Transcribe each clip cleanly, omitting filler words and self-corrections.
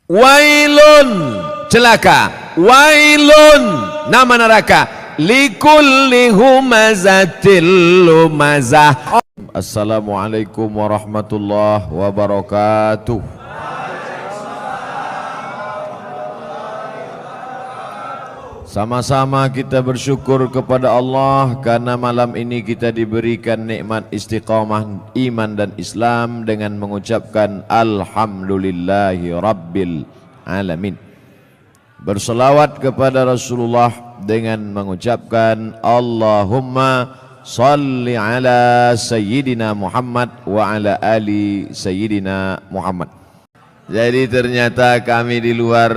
Wailun, celaka. Wailun, nama neraka. Likulli humazatil lumazah. Assalamualaikum warahmatullahi wabarakatuh. Sama-sama kita bersyukur kepada Allah karena malam ini kita diberikan nikmat istiqamah iman dan Islam dengan mengucapkan Alhamdulillahi Rabbil Alamin. Berselawat kepada Rasulullah dengan mengucapkan Allahumma salli ala Sayyidina Muhammad wa ala ali Sayyidina Muhammad. Jadi ternyata kami di luar,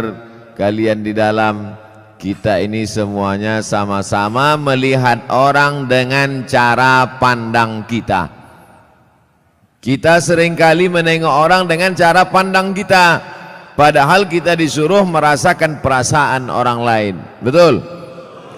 kalian di dalam. Kita ini semuanya sama-sama melihat orang dengan cara pandang kita. Kita seringkali menengok orang dengan cara pandang kita, padahal kita disuruh merasakan perasaan orang lain. Betul?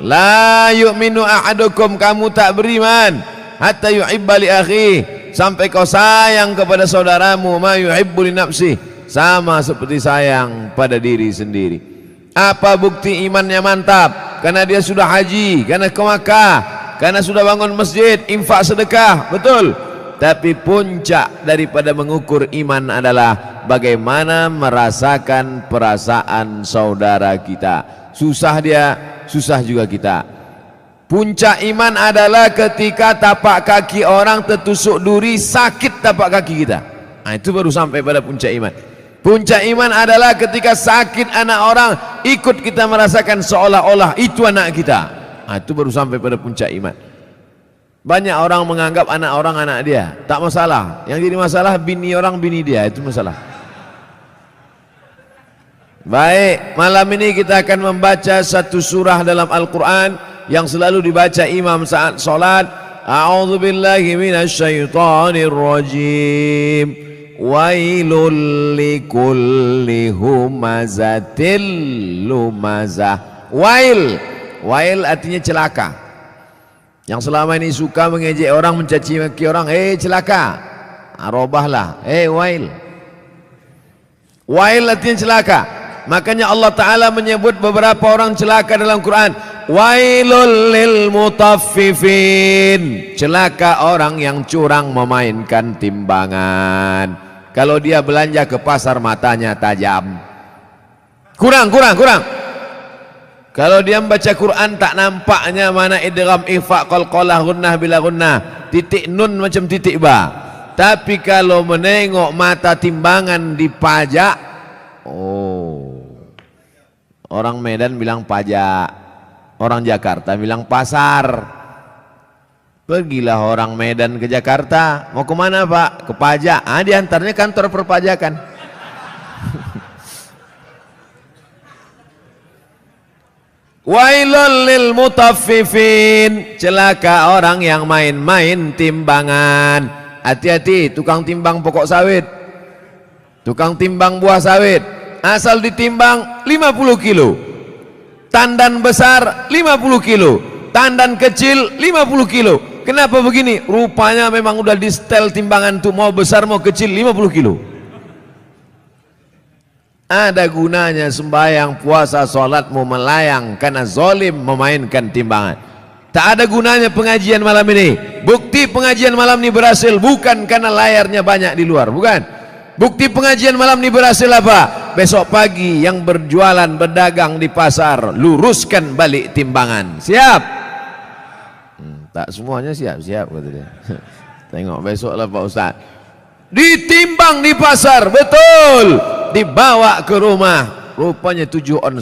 La yu'minu ahadukum, kamu tak beriman hatta yuhibba li akhi, sampai kau sayang kepada saudaramu ma yuhibbu li nafsi, sama seperti sayang pada diri sendiri. Apa bukti imannya mantap? Karena dia sudah haji, karena ke Makkah, karena sudah bangun masjid, infak sedekah, betul. Tapi puncak daripada mengukur iman adalah bagaimana merasakan perasaan saudara kita. Susah dia, susah juga kita. Puncak iman adalah ketika tapak kaki orang tertusuk duri, sakit tapak kaki kita. Nah, itu baru sampai pada puncak iman. Puncak iman adalah ketika sakit anak orang, ikut kita merasakan seolah-olah itu anak kita. Nah, itu baru sampai pada puncak iman. Banyak orang menganggap anak orang anak dia, tak masalah. Yang jadi masalah bini orang bini dia, itu masalah. Baik, malam ini kita akan membaca satu surah dalam Al-Quran yang selalu dibaca imam saat sholat. A'udzubillahi minasyaitonir rajim. Wailul likulli humazatil lumazah. Wail, wail artinya celaka. Yang selama ini suka mengejek orang, mencaci maki orang, celaka, arobahlah, wail. Wail artinya celaka. Makanya Allah Ta'ala menyebut beberapa orang celaka dalam Quran. Wailul lil mutaffifin, celaka orang yang curang memainkan timbangan. Kalau dia belanja ke pasar matanya tajam, kurang. Kalau dia membaca Quran tak nampaknya mana idgham, ikhfa, qalqalah, gunnah bila gunnah, titik nun macam titik ba. Tapi kalau menengok mata timbangan dipajak, orang Medan bilang pajak, orang Jakarta bilang pasar. Pergilah orang Medan ke Jakarta, mau kemana Pak? Ke pajak. Diantaranya kantor perpajakan. Wailul lil mutaffifin, celaka orang yang main-main timbangan. Hati-hati tukang timbang pokok sawit, tukang timbang buah sawit. Asal ditimbang 50 kilo, tandan besar 50 kilo, tandan kecil 50 kilo. Kenapa begini? Rupanya memang udah di setel timbangan tuh, mau besar mau kecil 50 kilo. Ada gunanya sembahyang, puasa, sholatmu melayang karena zolim memainkan timbangan. Tak ada gunanya pengajian malam ini. Bukti pengajian malam ini berhasil bukan karena layarnya banyak di luar, bukan. Bukti pengajian malam ini berhasil apa? Besok pagi yang berjualan berdagang di pasar, luruskan balik timbangan. Siap? Tak semuanya siap kata dia. Tengok besok lah Pak Ustaz. Ditimbang di pasar, betul. Dibawa ke rumah, rupanya 7,5 on.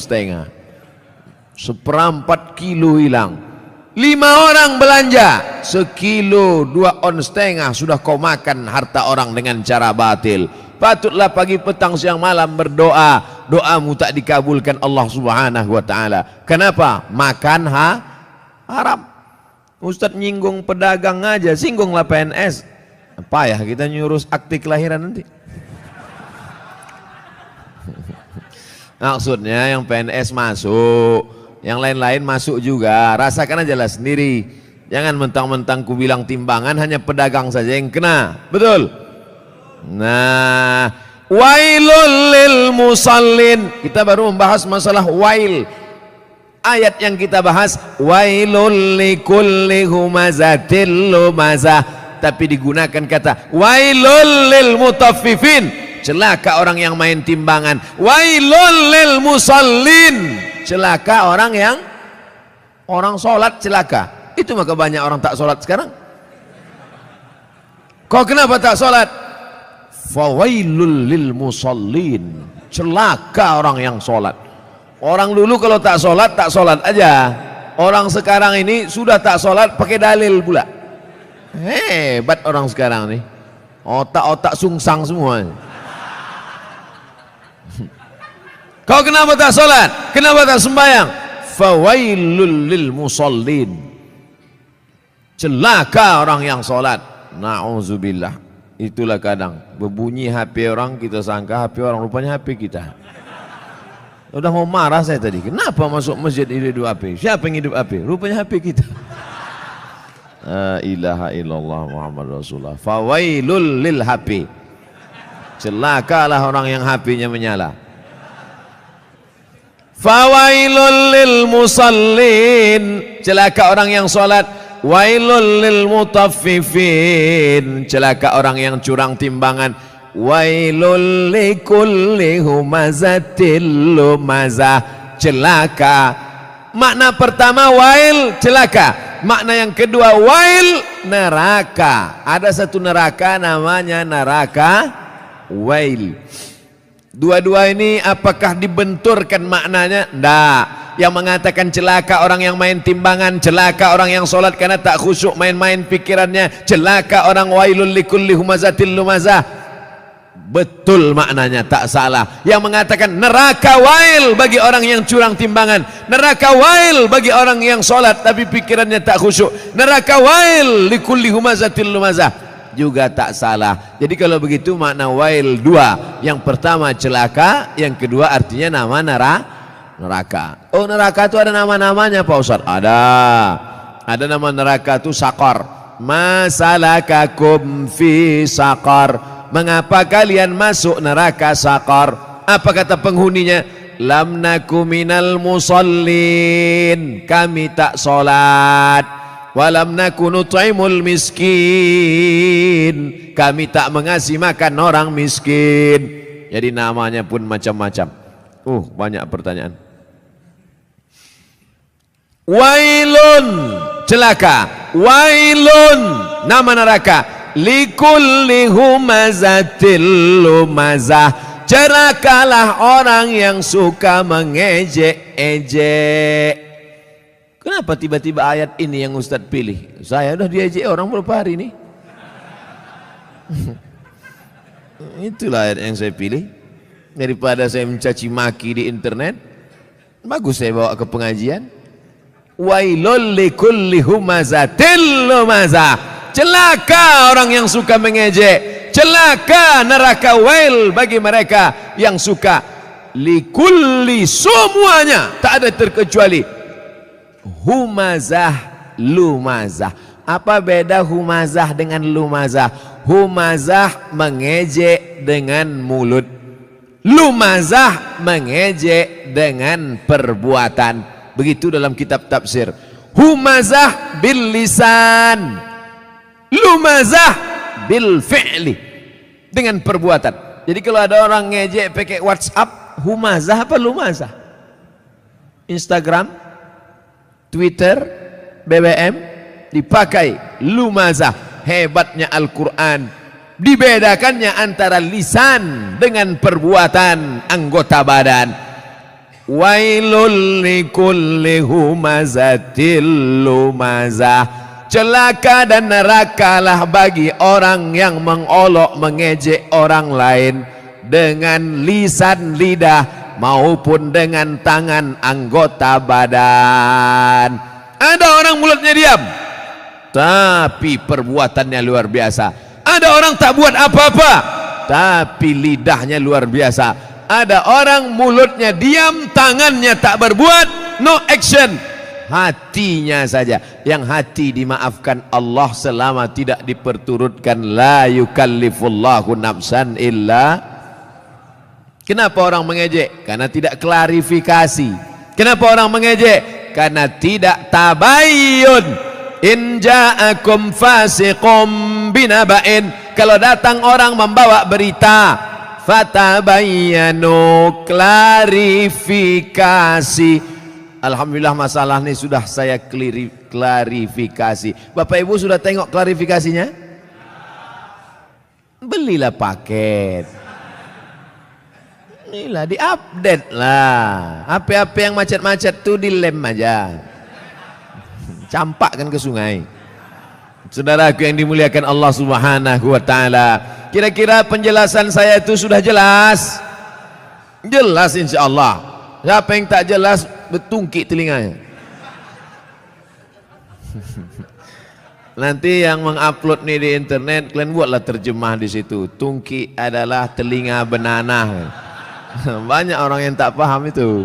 1/4 kilo hilang. 5 orang belanja, 1,5 kilo 2,5 on sudah kau makan harta orang dengan cara batil. Patutlah pagi petang siang malam berdoa, doamu tak dikabulkan Allah Subhanahu wa ta'ala. Kenapa? Makan haram. Ustadz nyinggung pedagang aja, singgunglah PNS. Payah kita nyurus akte kelahiran nanti. Maksudnya yang PNS masuk, yang lain-lain masuk juga. Rasakan aja lah sendiri. Jangan mentang-mentang ku bilang timbangan hanya pedagang saja yang kena. Betul? Nah, Wailul lil musallin. Kita baru membahas masalah wail. Ayat yang kita bahas wailul likulli humazatil lumazah, tapi digunakan kata wailul lil mutaffifin, celaka orang yang main timbangan. Wailul lil musallin, celaka orang sholat celaka. Itu maka banyak orang tak sholat sekarang. Kau kenapa tak sholat? Fawailul lil musallin, celaka orang yang sholat. Orang dulu kalau tak sholat aja. Orang sekarang ini sudah tak sholat pakai dalil pula. Hebat orang sekarang nih, otak-otak sungsang semua. Kau kenapa tak sholat? Kenapa tak sembahyang? Fawailul lil musallin, celaka orang yang sholat. Na'udzubillah. Itulah kadang berbunyi HP orang, kita sangka HP orang, rupanya HP kita. Udah mau marah saya tadi, kenapa masuk masjid hidup HP? Siapa yang hidup HP? Rupanya HP kita. La ilaha illallah Muhammad Rasulullah. Fawailul lil HP, celakalah orang yang HP-nya menyala. Fawailul lil musallin, celaka orang yang sholat. Wailul lil mutaffifin, celaka orang yang curang timbangan. Wailul likulli humazatil lumazah, celaka. Makna pertama wail, celaka. Makna yang kedua wail, neraka. Ada satu neraka namanya neraka wail. Dua-dua ini apakah dibenturkan maknanya? Tidak. Yang mengatakan celaka orang yang main timbangan, celaka orang yang sholat karena tak khusyuk main-main pikirannya, celaka orang wailul likulli humazatil lumazah, betul maknanya, tak salah. Yang mengatakan neraka wail bagi orang yang curang timbangan, neraka wail bagi orang yang sholat tapi pikirannya tak khusyuk, neraka wail likulli humazatil lumazah, juga tak salah. Jadi kalau begitu makna wail dua. Yang pertama celaka, yang kedua artinya nama neraka. Oh, neraka itu ada nama-namanya Pak Ustaz? Ada nama neraka itu sakar. Masalakakum fi sakar, mengapa kalian masuk neraka sakar? Apa kata penghuninya? Lam naku minal musallin, kami tak solat. Walam naku nut'imul miskin, kami tak mengasih makan orang miskin. Jadi namanya pun macam-macam. Banyak pertanyaan. Wailun, celaka. Wailun, nama neraka. Likulli humazatil lumazah, celakalah orang yang suka mengejek-ejek. Kenapa tiba-tiba ayat ini yang Ustadz pilih? Saya udah diejek orang berapa hari ini. Itulah ayat yang saya pilih. Daripada saya mencaci maki di internet, bagus saya bawa ke pengajian. Wailul likulli humazatil lumazah, celaka orang yang suka mengejek, celaka neraka wail bagi mereka yang suka. Likulli, semuanya, tak ada terkecuali. Humazah, lumazah. Apa beda humazah dengan lumazah? Humazah mengejek dengan mulut, lumazah mengejek dengan perbuatan. Begitu dalam kitab tafsir. Humazah bil lisan, lumazah bil fi'li, dengan perbuatan. Jadi kalau ada orang ngejek pakai WhatsApp, humazah apa lumazah? Instagram, Twitter, BBM dipakai lumazah. Hebatnya Al-Quran, dibedakannya antara lisan dengan perbuatan anggota badan. Wailul likulli humazatil lumazah, celaka dan nerakalah bagi orang yang mengolok mengejek orang lain dengan lisan lidah maupun dengan tangan anggota badan. Ada orang mulutnya diam tapi perbuatannya luar biasa. Ada orang tak buat apa-apa tapi lidahnya luar biasa. Ada orang mulutnya diam, tangannya tak berbuat, no action, hatinya saja. Yang hati dimaafkan Allah selama tidak diperturutkan. La yukallifullahu nafsan illa Kenapa orang mengejek? Karena tidak klarifikasi. Kenapa orang mengejek? Karena tidak tabayyun. In ja'akum fasiqum binaba'in. Kalau datang orang membawa berita, fatabayyanu, klarifikasi. Alhamdulillah masalah ini sudah saya klarifikasi. Bapak Ibu sudah tengok klarifikasinya? Belilah paket. Inilah diupdate lah. HP-HP yang macet-macet tuh dilem aja. Campakkan ke sungai. Saudaraku yang dimuliakan Allah Subhanahu wa taala, kira-kira penjelasan saya itu sudah jelas? Jelas insyaallah. Siapa yang tak jelas betungkik telinganya. Nanti yang mengupload nih di internet, kalian buatlah terjemah di situ. Tungki adalah telinga benanah. Banyak orang yang tak paham itu.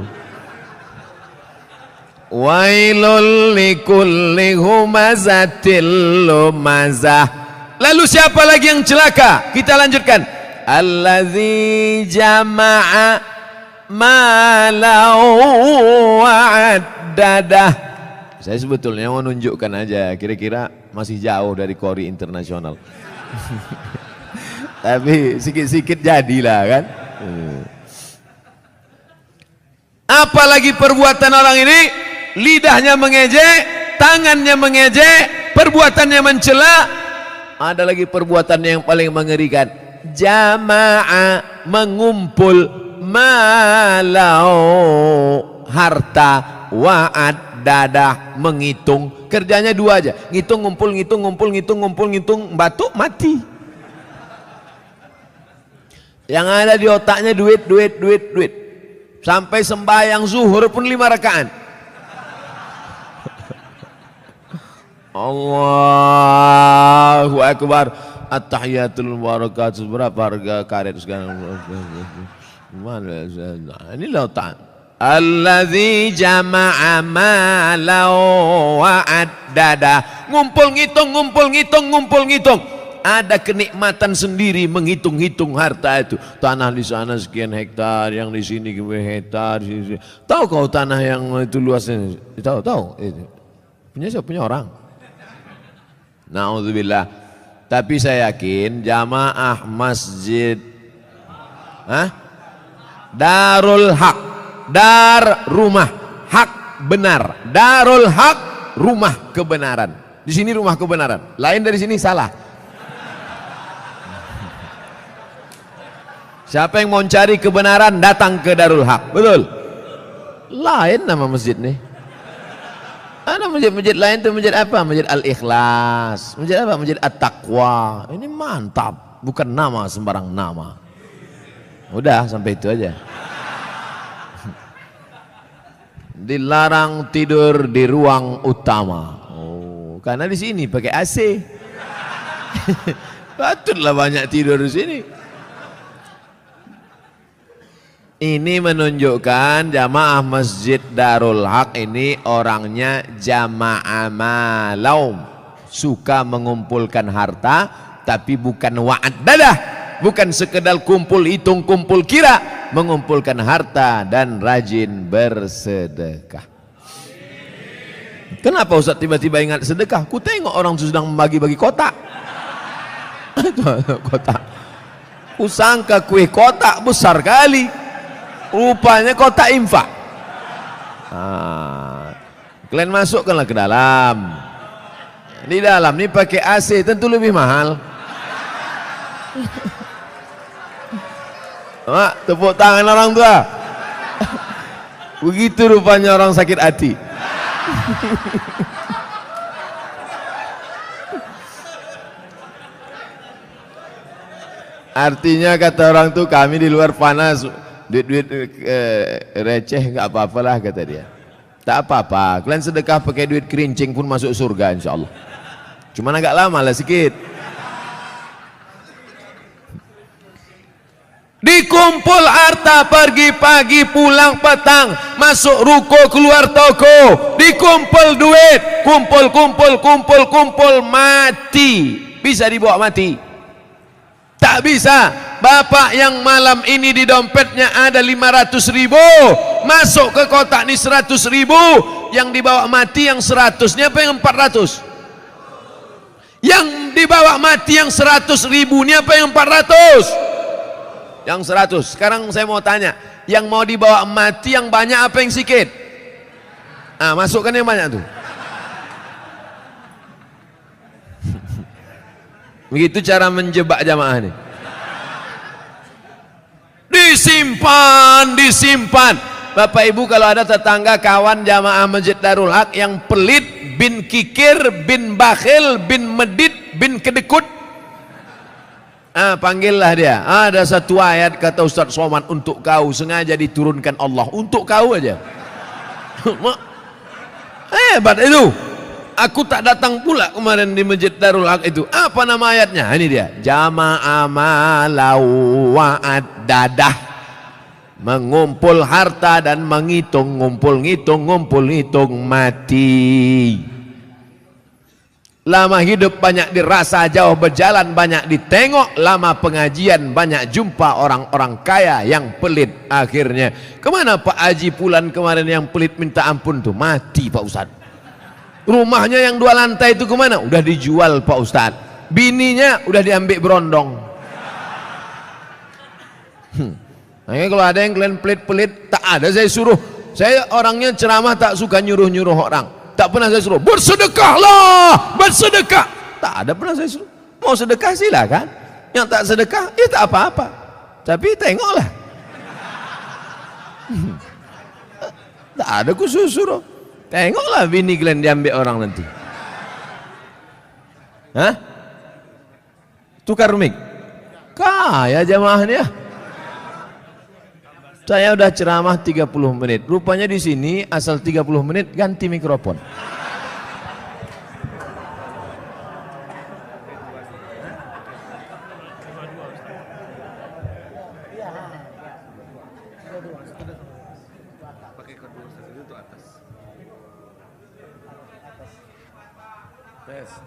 Wailul likulli humazatil lumazah. Lalu siapa lagi yang celaka? Kita lanjutkan. Allazi jama'a malau wa'addadah. Saya sebetulnya mau nunjukkan aja, kira-kira masih jauh dari Kori internasional. Tapi sikit-sikit jadilah kan. Apalagi perbuatan orang ini, lidahnya mengejek, tangannya mengejek, perbuatannya mencela. Ada lagi perbuatan yang paling mengerikan, jama'a, mengumpul, malau, harta, wa'ad, dadah, menghitung. Kerjanya dua aja, ngitung, ngumpul, ngitung, ngumpul, ngitung, ngumpul, ngitung, batuk, mati. Yang ada di otaknya duit, duit, duit, duit. Sampai sembahyang zuhur pun 5 rakaat. Allahu Akbar. At-tahiyatul barakatuh. Berapa harga karet sekarang? Mana? Ini lautan. Allazi jama'a malau wa'addada. Ngumpul ngitung, ngumpul ngitung, ngumpul ngitung. Ada kenikmatan sendiri menghitung-hitung harta itu. Tanah di sana sekian hektar, yang di sini hektar. Tahu kau tanah yang itu luasnya? Tahu, tahu. Punya siapa? Punya orang. Na'udzubillah. Tapi saya yakin jamaah masjid Darul Haq, dar rumah, hak benar. Darul Haq, rumah kebenaran. Di sini rumah kebenaran. Lain dari sini salah. Siapa yang mau cari kebenaran datang ke Darul Haq, betul? Lain nama masjid nih. Ada masjid-masjid lain tuh, masjid apa? Masjid Al-Ikhlas. Masjid apa? Masjid At-Taqwa. Ini mantap, bukan nama sembarang nama. Udah sampai itu aja. Dilarang tidur di ruang utama. Oh, karena di sini pakai AC. Patutlah banyak tidur di sini. Ini menunjukkan jamaah masjid Darul Haq ini orangnya jamaah malau, suka mengumpulkan harta, tapi bukan wa'ad dadah, bukan sekedar kumpul hitung, kumpul kira, mengumpulkan harta dan rajin bersedekah. Kenapa Ustaz tiba-tiba ingat sedekah? Ku tengok orang sedang membagi-bagi kotak. Kotak. Ku sangka kue kotak besar kali. Rupanya kotak infak. Kalian masukkanlah ke dalam. Di dalam ini pakai AC, tentu lebih mahal. Mak, tepuk tangan orang tua. Begitu rupanya orang sakit hati. Artinya kata orang tuh, kami di luar panas, duit-duit receh nggak apa-apalah kata dia. Tak apa-apa, kalian sedekah pakai duit kerincing pun masuk surga insyaallah. Cuman agak lama lah sikit. Dikumpul harta, pergi pagi pulang petang, masuk ruko keluar toko, dikumpul duit, kumpul kumpul kumpul kumpul, mati. Bisa dibawa mati? Tak bisa. bapak yang malam ini di dompetnya ada 500.000, masuk ke kotak ini 100.000, yang dibawa mati yang 100-nya apa yang 400? Yang dibawa mati yang 100.000 ini apa yang 400? Yang 100. Sekarang saya mau tanya, yang mau dibawa mati yang banyak apa yang sedikit? Masukkan yang banyak tuh. Begitu cara menjebak jamaah ini. Disimpan. Bapak Ibu, kalau ada tetangga kawan jamaah Masjid Darul Haq yang pelit, bin kikir, bin bakhil, bin medit, bin kedekut, panggillah dia. Ada satu ayat kata Ustaz Somad untuk kau, sengaja diturunkan Allah untuk kau aja. Hebat itu. Aku tak datang pula kemarin di Masjid Darul Haq itu. Apa nama ayatnya? Ini dia. Jama'a malau wa'ad-dadah. Mengumpul harta dan menghitung, ngumpul ngitung mati. Lama hidup banyak dirasa, jauh berjalan banyak ditengok, lama pengajian banyak jumpa orang-orang kaya yang pelit. Akhirnya kemana Pak Haji Pulan kemarin yang pelit minta ampun tuh? Mati Pak Ustadz. Rumahnya yang 2 lantai itu kemana? Udah dijual Pak Ustadz. Bininya udah diambil berondong. Nah, kalau ada yang kalian pelit-pelit, tak ada saya suruh. Saya orangnya ceramah tak suka nyuruh-nyuruh orang. Tak pernah saya suruh, bersedekahlah, bersedekah. Tak ada pernah saya suruh. Mau sedekah silakan. Yang tak sedekah, ya tak apa-apa. Tapi tengoklah. Tak ada khusus suruh. Tengoklah bini kalian diambil orang nanti. Tukar mic. Kaya jamaahnya. Saya udah ceramah 30 menit. Rupanya di sini asal 30 menit ganti mikrofon.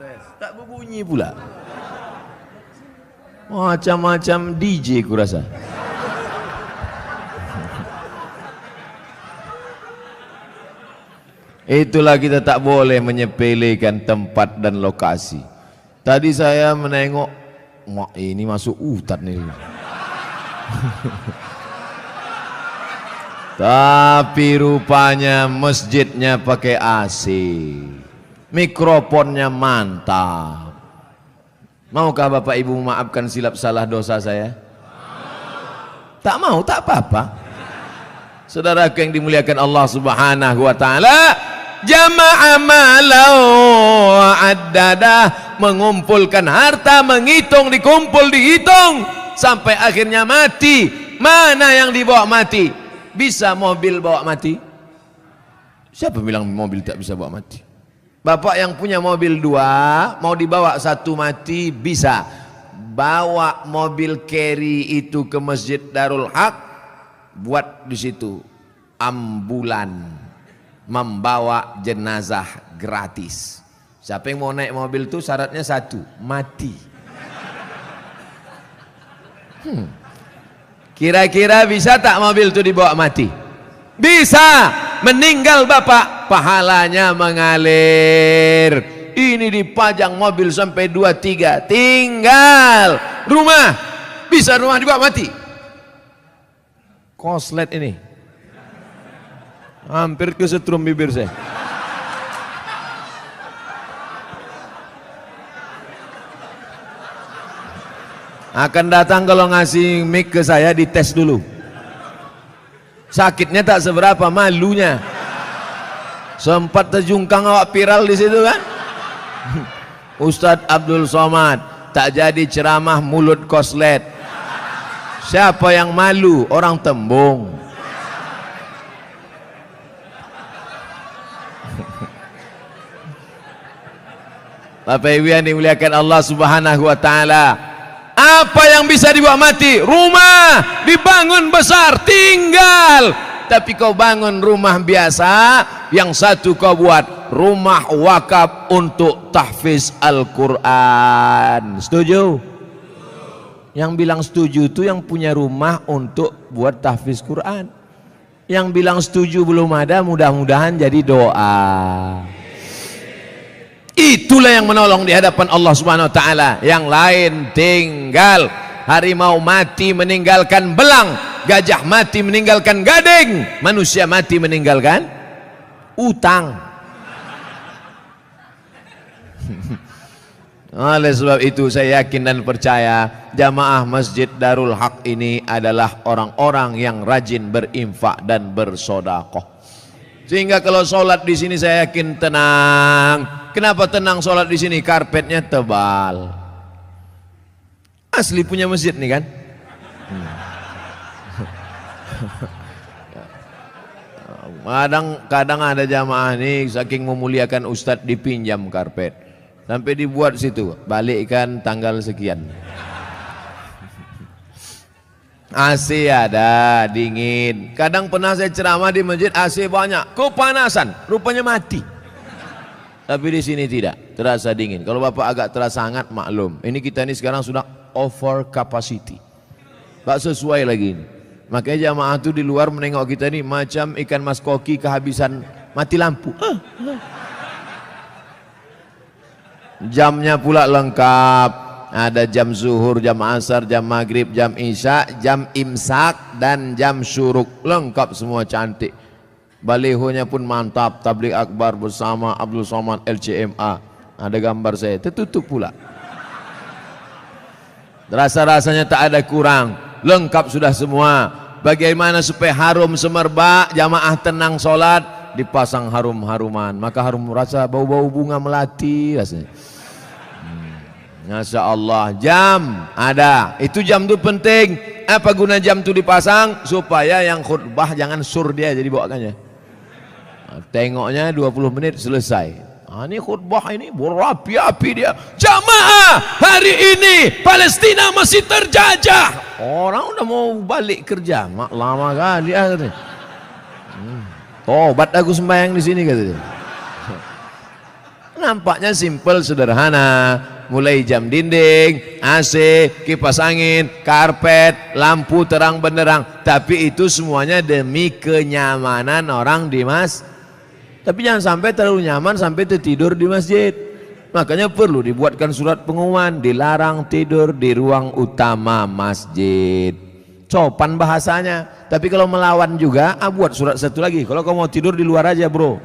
Tes. Tak berbunyi pula. Macam-macam DJ kurasa. Itulah kita tak boleh menyepelekan tempat dan lokasi. Tadi saya menengok, ini masuk hutan nih. Tapi rupanya masjidnya pakai AC. Mikrofonnya mantap. Maukah Bapak Ibu memaafkan silap salah dosa saya? Tak mau, tak apa-apa. Saudara yang dimuliakan Allah Subhanahu wa taala, jama'a malau wa'addadah, mengumpulkan harta, menghitung, dikumpul, dihitung sampai akhirnya mati. Mana yang dibawa mati? Bisa mobil bawa mati? Siapa bilang mobil tak bisa bawa mati? Bapak yang punya mobil 2 mau dibawa 1 mati bisa. Bawa mobil carry itu ke Masjid Darul Haq, buat di situ ambulan membawa jenazah gratis. Siapa yang mau naik mobil itu syaratnya 1, mati. Kira-kira bisa tak mobil itu dibawa mati? Bisa. Meninggal bapak, pahalanya mengalir. Ini dipajang mobil sampai 2-3, tinggal rumah. Bisa rumah dibawa mati. Koslet ini hampir kesetrum bibir saya. Akan datang kalau ngasih mic ke saya, dites dulu. Sakitnya tak seberapa, malunya. Sempat terjungkang awak viral di situ kan. Ustadz Abdul Somad tak jadi ceramah mulut koslet. Siapa yang malu? Orang Tembung. Bapak Ibu yang dimuliakan Allah Subhanahu wa taala, apa yang bisa dibawa mati? Rumah dibangun besar, tinggal. Tapi kau bangun rumah biasa, yang satu kau buat rumah wakaf untuk tahfiz Al-Quran. Setuju? Yang bilang setuju itu yang punya rumah untuk buat tahfiz Quran. Yang bilang setuju belum ada, mudah-mudahan jadi doa. Itulah yang menolong di hadapan Allah Subhanahu wa taala. Yang lain tinggal. Harimau mati meninggalkan belang, gajah mati meninggalkan gading, manusia mati meninggalkan utang. Oleh sebab itu saya yakin dan percaya jamaah Masjid Darul Haq ini adalah orang-orang yang rajin berinfak dan bersedekah. Sehingga kalau sholat di sini saya yakin tenang. Kenapa tenang sholat di sini? Karpetnya tebal. Asli punya masjid nih kan? Kadang ada jamaah nih saking memuliakan ustadz dipinjam karpet. Sampai dibuat situ, balikkan tanggal sekian. AC ada, dingin. Kadang pernah saya ceramah di masjid AC banyak, kepanasan, rupanya mati. Tapi di sini tidak, terasa dingin. Kalau Bapak agak terasa hangat, maklum. Ini kita ini sekarang sudah over capacity. Tak sesuai lagi ini. Makanya jamaah itu di luar menengok kita ini macam ikan mas koki kehabisan mati lampu. Jamnya pula lengkap. Ada jam zuhur, jam asar, jam maghrib, jam isya, jam imsak, dan jam syuruk. Lengkap semua, cantik. Balihonya pun mantap. Tabligh akbar bersama Abdul Somad LCMA. Ada gambar saya, tertutup pula. Rasa-rasanya tak ada kurang. Lengkap sudah semua. Bagaimana supaya harum semerbak, jamaah tenang sholat, dipasang harum-haruman. Maka harum rasa bau-bau bunga melati rasanya. Masya Allah. Jam ada. Itu jam itu penting. Apa guna jam itu dipasang? Supaya yang khutbah jangan sur dia jadi bawakannya. Tengoknya 20 menit selesai. Ini khutbah ini berapi-api dia. Jamaah, hari ini Palestina masih terjajah. Orang udah mau balik kerja, mak lama kali ya katanya. Tobat aku sembahyang di sini katanya. Nampaknya simple, sederhana. Mulai jam dinding, AC, kipas angin, karpet, lampu terang benderang. Tapi itu semuanya demi kenyamanan orang di mas. Tapi jangan sampai terlalu nyaman sampai tertidur di masjid. Makanya perlu dibuatkan surat pengumuman, dilarang tidur di ruang utama masjid. Sopan bahasanya. Tapi kalau melawan juga, buat surat satu lagi. Kalau kamu mau tidur di luar aja bro.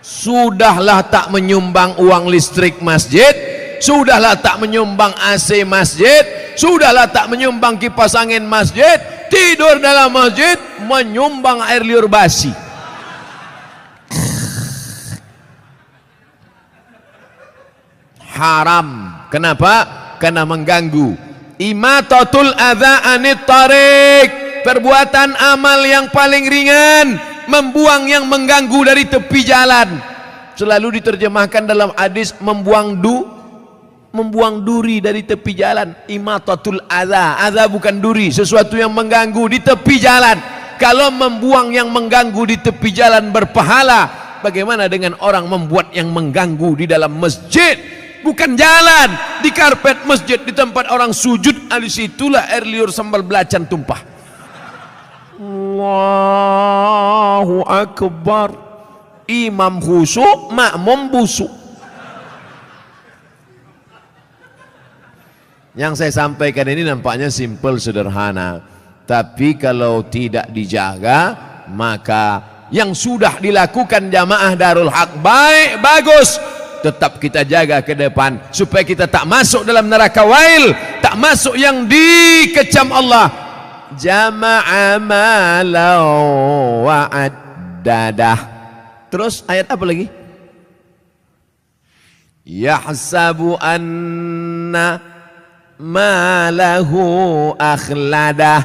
Sudahlah tak menyumbang uang listrik masjid, sudahlah tak menyumbang AC masjid, sudahlah tak menyumbang kipas angin masjid, tidur dalam masjid menyumbang air liur basi. Haram. Kenapa? Karena mengganggu. Imatatul adza anit tariq, perbuatan amal yang paling ringan, membuang yang mengganggu dari tepi jalan. Selalu diterjemahkan dalam hadis membuang duri dari tepi jalan. Imatatul adza, adza bukan duri, sesuatu yang mengganggu di tepi jalan. Kalau membuang yang mengganggu di tepi jalan berpahala, bagaimana dengan orang membuat yang mengganggu di dalam masjid? Bukan jalan, di karpet masjid, di tempat orang sujud, di situlah air liur sambal belacan tumpah. Allahu Akbar. Imam khusyuk, makmum busuk. Yang saya sampaikan ini nampaknya simple, sederhana. Tapi kalau tidak dijaga, maka yang sudah dilakukan jamaah Darul Haq baik, bagus. Tetap kita jaga ke depan supaya kita tak masuk dalam neraka wail, tak masuk yang dikecam Allah. Jama'a malau wa'addadah. Terus ayat apa lagi? Yahsabu anna malahu akhladah.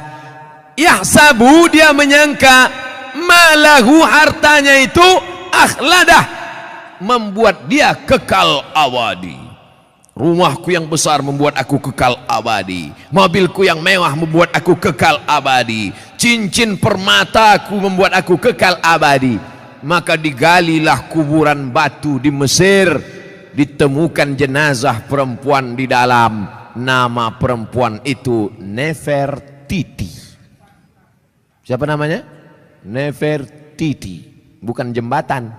Yahsabu, dia menyangka, malahu, hartanya itu, akhladah, membuat dia kekal abadi. Rumahku yang besar membuat aku kekal abadi. Mobilku yang mewah membuat aku kekal abadi. Cincin permataku membuat aku kekal abadi. Maka digalilah kuburan batu di Mesir. ditemukan jenazah perempuan di dalam. Nama perempuan itu Nefertiti. Siapa namanya? Nefertiti, bukan jembatan.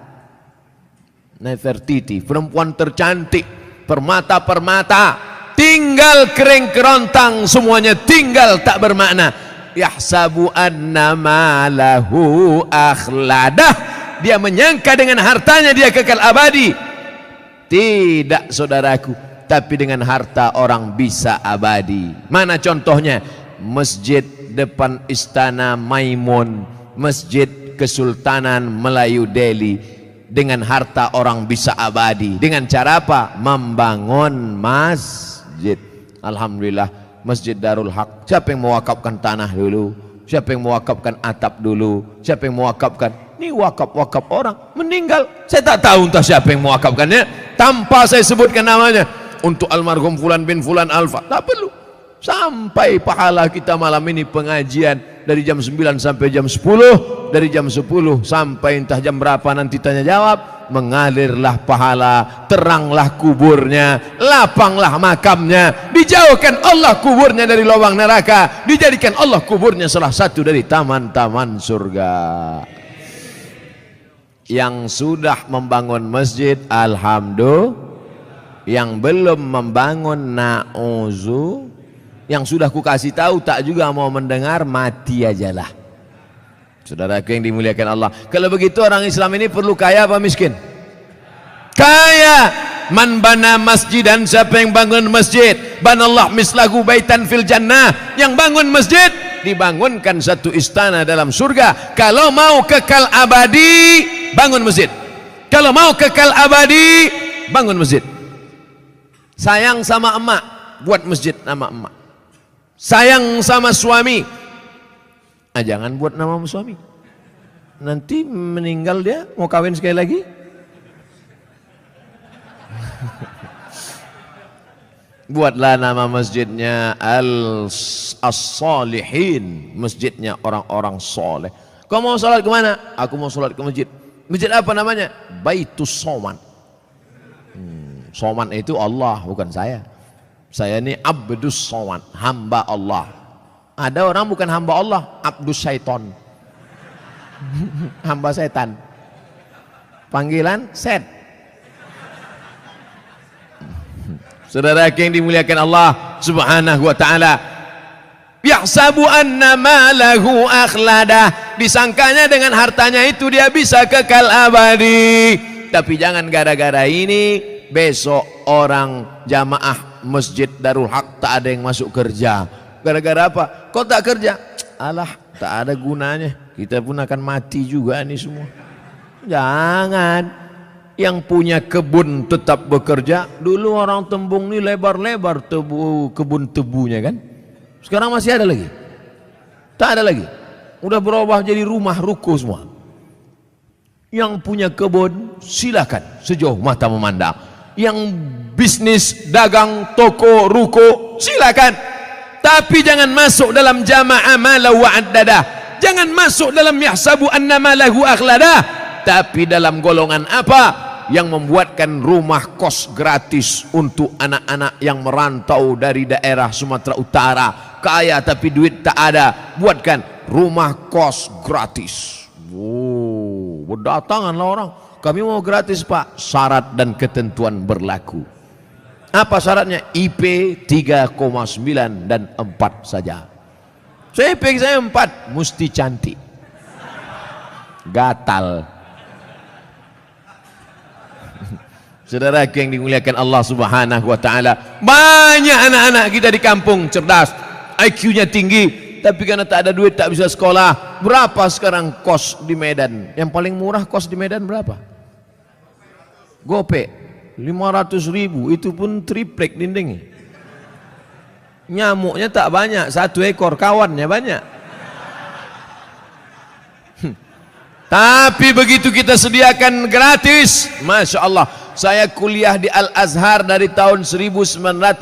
Nefertiti, perempuan tercantik, permata-permata, tinggal kering kerontang, semuanya tinggal tak bermakna. Yahsabu annama lahu akhladah, dia menyangka dengan hartanya dia kekal abadi. Tidak saudaraku, tapi dengan harta orang bisa abadi. Mana contohnya? Masjid depan Istana Maimun, Masjid Kesultanan Melayu Delhi. Dengan harta orang bisa abadi. Dengan cara apa? Membangun masjid. Alhamdulillah, Masjid Darul Haq. Siapa yang mewakafkan tanah dulu? Siapa yang mewakafkan atap dulu? Siapa yang mewakafkan? Ini wakaf-wakaf orang meninggal. Saya tak tahu entah siapa yang mewakafkannya, tanpa saya sebutkan namanya. Untuk almarhum Fulan bin Fulan Alfa, tak perlu. Sampai pahala kita malam ini pengajian dari jam 9 sampai jam 10, dari jam 10 sampai entah jam berapa nanti tanya jawab, mengalirlah pahala, teranglah kuburnya, lapanglah makamnya, dijauhkan Allah kuburnya dari lubang neraka, dijadikan Allah kuburnya salah satu dari taman-taman surga. Yang sudah membangun masjid alhamdulillah, yang belum membangun na'uzu, yang sudah ku kasih tahu tak juga mau mendengar, mati ajalah. Saudaraku yang dimuliakan Allah, kalau begitu orang Islam ini perlu kaya apa miskin? Kaya. Man bana masjid, dan siapa yang bangun masjid, banallah mislahu baitan fil jannah, yang bangun masjid dibangunkan satu istana dalam surga. Kalau mau kekal abadi, bangun masjid. Kalau mau kekal abadi, bangun masjid. Sayang sama emak, buat masjid nama emak. Sayang sama suami, jangan buat nama suami. Nanti meninggal dia, mau kawin sekali lagi. Buatlah nama masjidnya As-Salihin, masjidnya orang-orang soleh. Kau mau sholat kemana? Aku mau sholat ke masjid. Masjid apa namanya? Baitus Soman. Soman itu Allah, bukan saya. Saya ini Abdus Soman, hamba Allah. Ada orang bukan hamba Allah, Abdus Syaiton. Hamba setan. Panggilan set. Saudara yang dimuliakan Allah Subhanahu wa taala, yahsabu anna malahu akhladah, disangkanya dengan hartanya itu dia bisa kekal abadi. Tapi jangan gara-gara ini besok orang jamaah Masjid Darul Haq tak ada yang masuk kerja. Gara-gara apa? Kok tak kerja? Alah, tak ada gunanya. Kita pun akan mati juga nih semua. Jangan. Yang punya kebun tetap bekerja. Dulu orang Tembung ini lebar-lebar kebun tebunya kan. Sekarang masih ada lagi? Tak ada lagi. Udah berubah jadi rumah ruko semua. Yang punya kebun silakan sejauh mata memandang. Yang bisnis dagang toko ruko silakan. Tapi jangan masuk dalam jama'a mala wa'addada. Jangan masuk dalam yahsabu annama lahu akhlada. Tapi dalam golongan apa? Yang membuatkan rumah kos gratis untuk anak-anak yang merantau dari daerah Sumatera Utara, kaya tapi duit tak ada, buatkan rumah kos gratis. Berdatanganlah orang, kami mau gratis pak, syarat dan ketentuan berlaku. Apa syaratnya? IP 3,9 dan 4 saja. Saya IP saya 4, mesti cantik, gatal. Saudara yang dimuliakan Allah Subhanahu wa taala, banyak anak-anak kita di kampung cerdas, IQ-nya tinggi, tapi karena tak ada duit tak bisa sekolah. Berapa sekarang kos di Medan? Yang paling murah kos di Medan berapa? Gope 500.000, itu pun triplek dindingnya. Nyamuknya tak banyak, 1 ekor, kawannya banyak. Tapi begitu kita sediakan gratis, Masya Allah. Saya kuliah di Al-Azhar dari tahun 1998,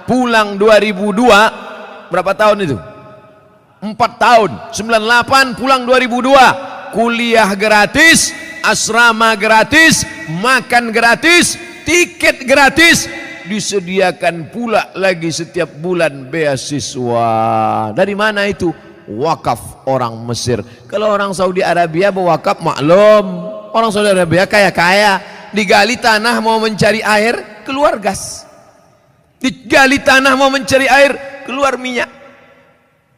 pulang 2002. Berapa tahun itu? 4 tahun. 98 pulang 2002. Kuliah gratis, asrama gratis, makan gratis, tiket gratis, disediakan pula lagi setiap bulan beasiswa. Dari mana itu? Wakaf orang Mesir. Kalau orang Saudi Arabia berwakaf maklum, orang Saudi Arabia kaya-kaya, digali tanah mau mencari air keluar gas, digali tanah mau mencari air keluar minyak.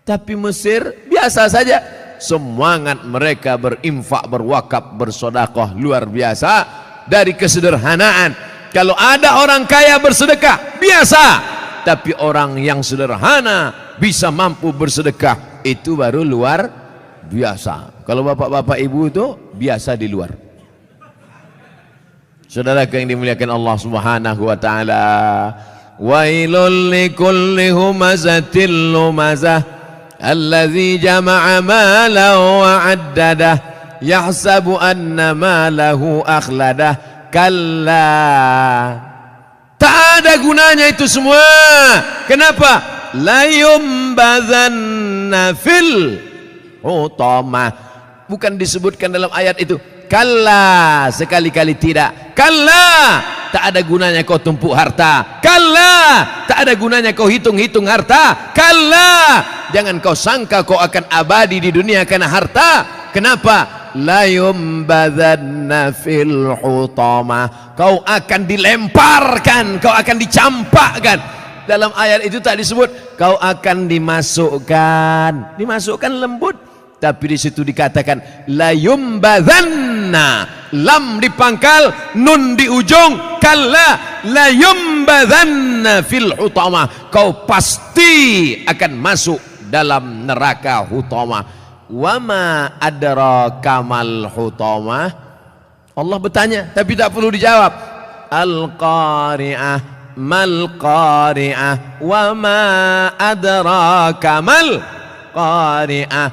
Tapi Mesir biasa saja, semangat mereka berinfak, berwakaf, bersedekah luar biasa. Dari kesederhanaan, kalau ada orang kaya bersedekah biasa, tapi orang yang sederhana bisa mampu bersedekah, itu baru luar biasa. Kalau bapak-bapak ibu itu biasa di luar. Saudara yang dimuliakan Allah Subhanahu wa taala, wailul likulli humazatil lumazah alladzi jama'a malan wa 'addadah yahsabu anna malahu akhladah. Kalla, tak ada gunanya itu semua. Kenapa? La yumbazanna fil hutamah. Bukan disebutkan dalam ayat itu. Kalla, sekali-kali tidak. Kalla, tak ada gunanya kau tumpuk harta. Kalla, tak ada gunanya kau hitung-hitung harta. Kalla, jangan kau sangka kau akan abadi di dunia karena harta. Kenapa? La yumbazanna fil hutamah. Kau akan dilemparkan, kau akan dicampakkan. Dalam ayat itu tak disebut kau akan dimasukkan. Dimasukkan lembut, tapi di situ dikatakan la yumbazanna, lam dipangkal, nun di ujung, kalla la yumbazanna fil hutamah. Kau pasti akan masuk dalam neraka hutamah. Wama adraka mal hutamah. Allah bertanya tapi tak perlu dijawab. Al-qari'ah. Mal qari'ah, wa ma adraka mal qari'ah,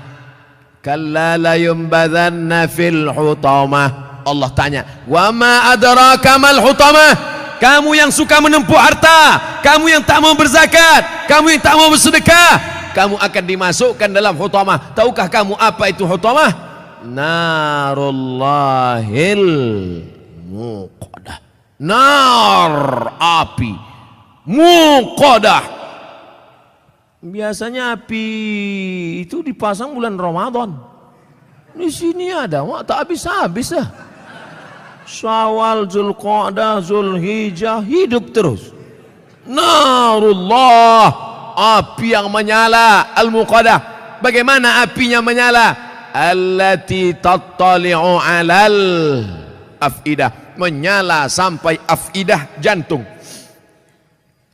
kalla la yumbazanna fil hutamah. Allah tanya, wa ma adraka mal hutamah. Kamu yang suka menempuh harta, kamu yang tak mau berzakat, kamu yang tak mau bersedekah, kamu akan dimasukkan dalam hutamah. Tahukah kamu apa itu hutamah? Narullahil muqadah. Nar, api muqadah. Biasanya api itu dipasang bulan Ramadan. Di sini ada, wah, tak habis-habis dah. Syawal, Zulqa'dah, Zulhijjah, hidup terus. Narullah, api yang menyala, al-muqadah. Bagaimana apinya menyala? Allati tattali'u 'alal afidah. Menyala sampai afidah, jantung,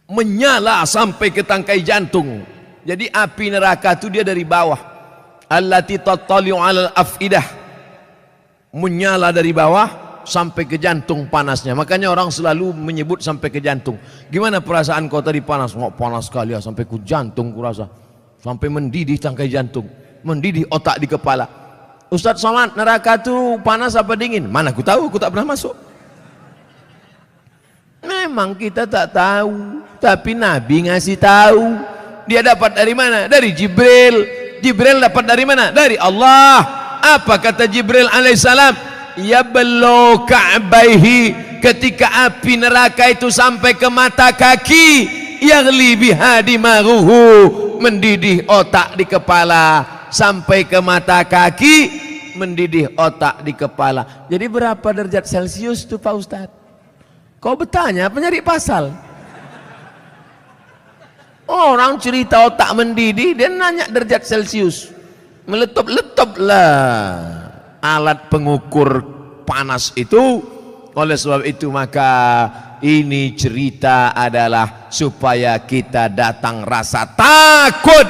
menyala sampai ke tangkai jantung. Jadi api neraka itu dia dari bawah. Allati tattali'u 'alal afidah, menyala dari bawah sampai ke jantung panasnya. Makanya orang selalu menyebut sampai ke jantung. Gimana perasaan kau tadi panas? Oh, panas sekali ya, sampai ke jantung kurasa, sampai mendidih tangkai jantung, mendidih otak di kepala. Ustadz Somad, neraka itu panas apa dingin? Mana aku tahu, aku tak pernah masuk. Memang kita tak tahu, tapi Nabi ngasih tahu. Dia dapat dari mana? Dari Jibril. Jibril dapat dari mana? Dari Allah. Apa kata Jibril alaihissalam? Yablu ka'baihi, ketika api neraka itu sampai ke mata kaki, yaghli biha dimaruhu, mendidih otak di kepala, sampai ke mata kaki, mendidih otak di kepala. Jadi berapa derajat Celcius itu Pak Ustadz? Kau bertanya apa nyari pasal? Orang cerita otak mendidih, dia nanya derajat Celcius. Meletup-letup lah alat pengukur panas itu. Oleh sebab itu maka ini cerita adalah supaya kita datang rasa takut.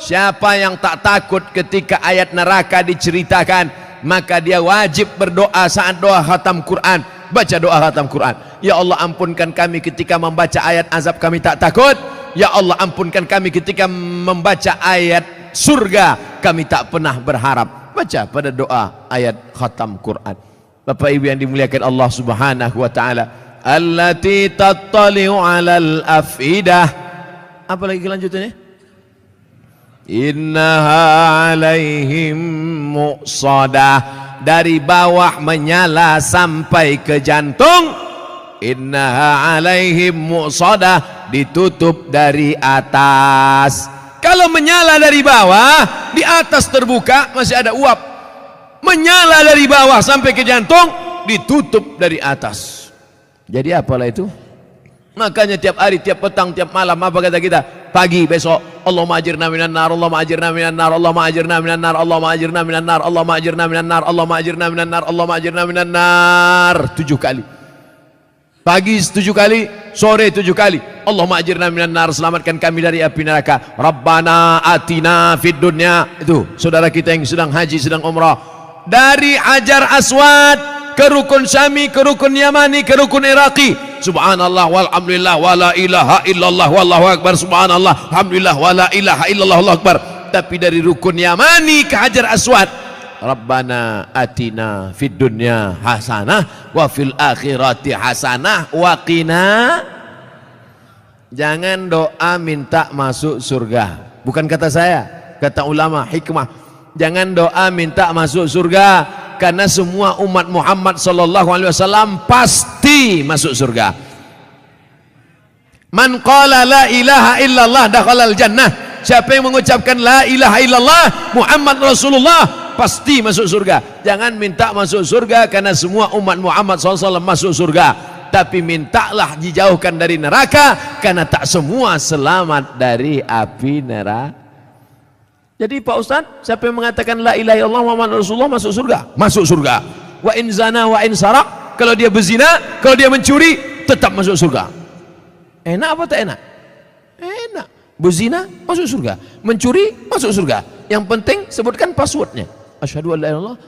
Siapa yang tak takut ketika ayat neraka diceritakan, maka dia wajib berdoa saat doa khatam Quran. Baca doa khatam Quran. Ya Allah, ampunkan kami ketika membaca ayat azab, kami tak takut. Ya Allah, ampunkan kami ketika membaca ayat surga, kami tak pernah berharap. Baca pada doa ayat khatam Quran. Bapak Ibu yang dimuliakan Allah Subhanahu wa taala, allati tattali'u 'alal afidah. Apa lagi kelanjutannya? Innaha 'alaihim muqsadah, dari bawah menyala sampai ke jantung, innaha alaihim mu'sadah, ditutup dari atas. Kalau menyala dari bawah, di atas terbuka masih ada uap. Menyala dari bawah sampai ke jantung, ditutup dari atas. Jadi apalah itu? Makanya tiap hari, tiap petang, tiap malam apa kata kita? Pagi besok, Allahumma ajirna minan nar, Allahumma ajirna minan nar, Allahumma ajirna minan nar, Allahumma ajirna minan nar, Allahumma ajirna minan nar, Allahumma ajirna minan nar, Allahumma ajirna minan nar. 7 kali. Pagi 7 kali, sore 7 kali. Allahumma ajirna minan nar, selamatkan kami dari api neraka. Rabbana atina fid dunya. Itu saudara kita yang sedang haji, sedang umrah. Dari Hajar Aswad ke Rukun Syami, ke Rukun Yamani, ke Rukun Iraqi. Subhanallah walhamdulillah wala ilaha illallah wallahu akbar. Subhanallah alhamdulillah wala ilaha illallah wallahu akbar. Tapi dari Rukun Yamani ke Hajar Aswad, Rabbana atina fid dunya hasanah wa fil akhirati hasanah wa qina. Jangan doa minta masuk surga. Bukan kata saya, kata ulama hikmah. Jangan doa minta masuk surga, karena semua umat Muhammad sallallahu alaihi wasallam pasti masuk surga. Man qala la ilaha illallah dakhalal jannah. Siapa yang mengucapkan la ilaha illallah Muhammad Rasulullah pasti masuk surga. Jangan minta masuk surga karena semua umat Muhammad SAW masuk surga, tapi mintalah dijauhkan dari neraka karena tak semua selamat dari api neraka. Jadi Pak Ustadz, siapa yang mengatakan la ilaha illallah Muhammad Rasulullah masuk surga? Masuk surga. Wa in zana wa in sarak, kalau dia berzina, kalau dia mencuri, tetap masuk surga. Enak apa tak enak? Enak. Berzina masuk surga, mencuri masuk surga. Yang penting sebutkan passwordnya. Asyhadu an la ilaha illallah.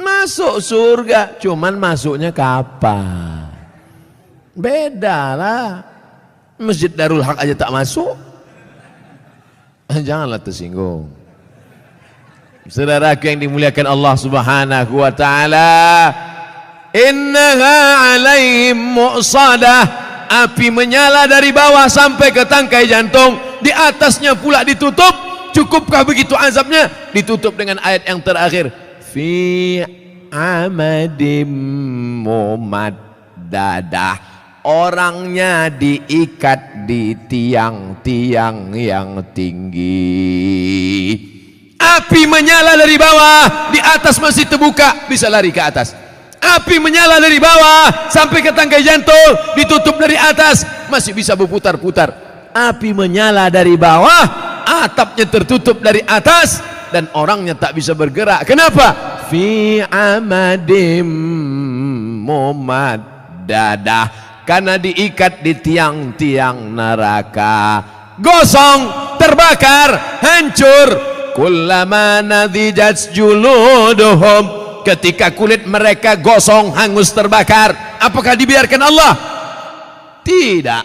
Masuk surga, cuman masuknya kapan? Beda lah. Masjid Darul Haq aja tak masuk. Janganlah tersinggung. Saudaraku yang dimuliakan Allah Subhanahu wa taala, innaha alaihim mu'sadah, api menyala dari bawah sampai ke tangkai jantung, di atasnya pula ditutup. Cukupkah begitu azabnya? Ditutup dengan ayat yang terakhir, fi amadim mumaddadah. Orangnya diikat di tiang-tiang yang tinggi. Api menyala dari bawah, di atas masih terbuka, bisa lari ke atas. Api menyala dari bawah sampai ke tangkai jantung, ditutup dari atas, masih bisa berputar-putar. Api menyala dari bawah, atapnya tertutup dari atas, dan orangnya tak bisa bergerak. Kenapa? Fi amadim mumaddadah, karena diikat di tiang-tiang neraka. Gosong, terbakar, hancur. Kullama nadijat juluduhum, ketika kulit mereka gosong, hangus, terbakar, apakah dibiarkan Allah? Tidak.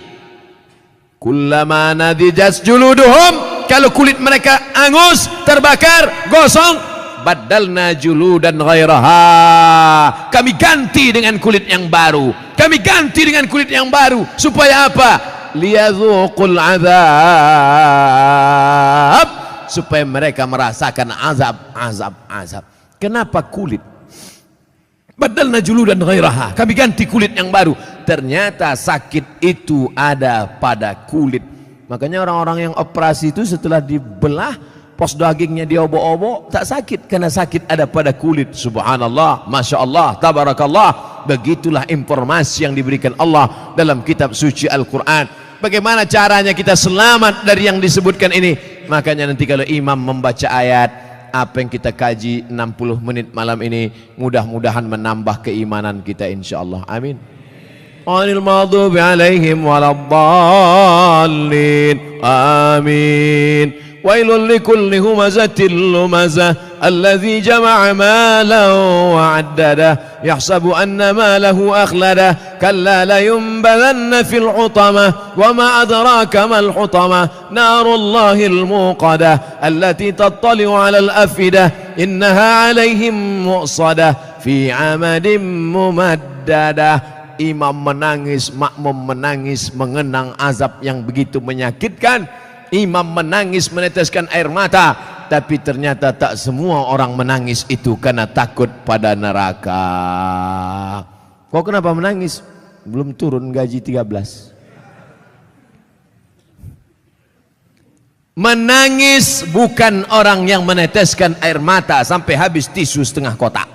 Kullama nadijat juluduhum, kalau kulit mereka hangus, terbakar, gosong, badalna juludan ghairaha, kami ganti dengan kulit yang baru. Kami ganti dengan kulit yang baru. Supaya apa? Liyadzuqul azab, supaya mereka merasakan azab. Kenapa kulit? Badalna juludan ghairaha, kami ganti kulit yang baru. Ternyata sakit itu ada pada kulit. Makanya orang-orang yang operasi itu setelah dibelah, pos dagingnya diobok-obok, tak sakit, karena sakit ada pada kulit. Subhanallah, Masya Allah, Tabarakallah. Begitulah informasi yang diberikan Allah dalam kitab suci Al-Quran. Bagaimana caranya kita selamat dari yang disebutkan ini? Makanya nanti kalau imam membaca ayat, apa yang kita kaji 60 menit malam ini, mudah-mudahan menambah keimanan kita insyaAllah. Amin. Ghairil maghdubi alaihim waladdallin. Amin. Wailul likulli humazatil lumazah alladzi jama'a malan wa 'addadah yahsabu anna malahu akhladah kalla la yunbadanna fil hutamah wa ma adraka mal hutamah narullahil muqadah allati tattali'u 'alal afidah innaha 'alaihim mu'sadah fi 'amadin mumaddadah. Imam menangis, makmum menangis mengenang azab yang begitu menyakitkan. Imam menangis meneteskan air mata, tapi ternyata tak semua orang menangis itu karena takut pada neraka. Kau kenapa menangis? Belum turun gaji 13. Menangis bukan orang yang meneteskan air mata sampai habis tisu setengah kotak.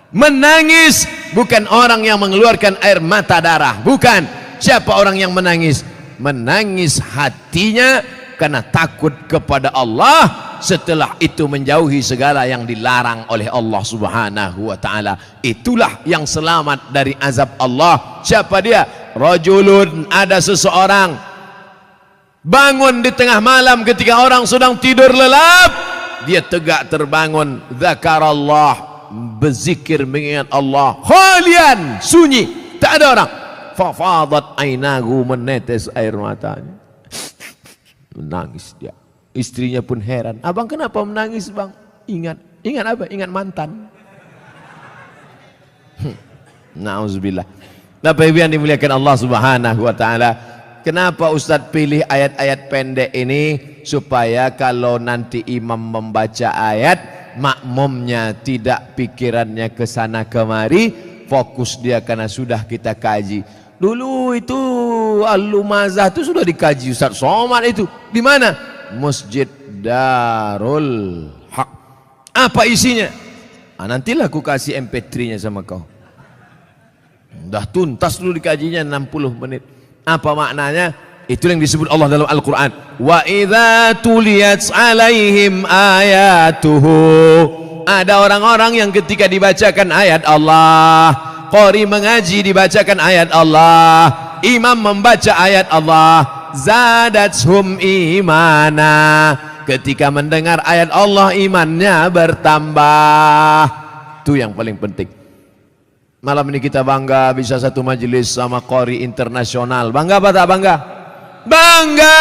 Menangis bukan orang yang mengeluarkan air mata darah. Bukan. Siapa orang yang menangis? Menangis hatinya karena takut kepada Allah, setelah itu menjauhi segala yang dilarang oleh Allah Subhanahu wa taala. Itulah yang selamat dari azab Allah. Siapa dia? Rajulun, ada seseorang bangun di tengah malam ketika orang sedang tidur lelap, dia tegak terbangun, zakarallah, berzikir mengingat Allah, khalian, sunyi, tak ada orang. Fafadat ainahu, menetes air matanya, menangis dia. Istrinya pun heran, abang kenapa menangis bang? Ingat apa? Ingat mantan. Nauzubillah. Bapak Ibu yang dimuliakan Allah Subhanahu wa taala, kenapa Ustadz pilih ayat-ayat pendek ini? Supaya kalau nanti imam membaca ayat, makmumnya tidak pikirannya ke sana kemari, fokus dia karena sudah kita kaji. Dulu itu Al-Lumazah itu sudah dikaji Ustaz Somad itu. Di mana? Masjid Darul Haq. Apa isinya? Nantilah aku kasih MP3-nya sama kau. Dah tuntas dulu dikajinya 60 menit. Apa maknanya? Itu yang disebut Allah dalam Al-Quran. Wa idza tuliyat alaihim ayatuhu. Ada orang-orang yang ketika dibacakan ayat Allah, qari mengaji dibacakan ayat Allah, imam membaca ayat Allah, zadatuhum imana. Ketika mendengar ayat Allah, imannya bertambah. Itu yang paling penting. Malam ini kita bangga bisa satu majelis sama qari internasional. Bangga apa tak bangga? Bangga.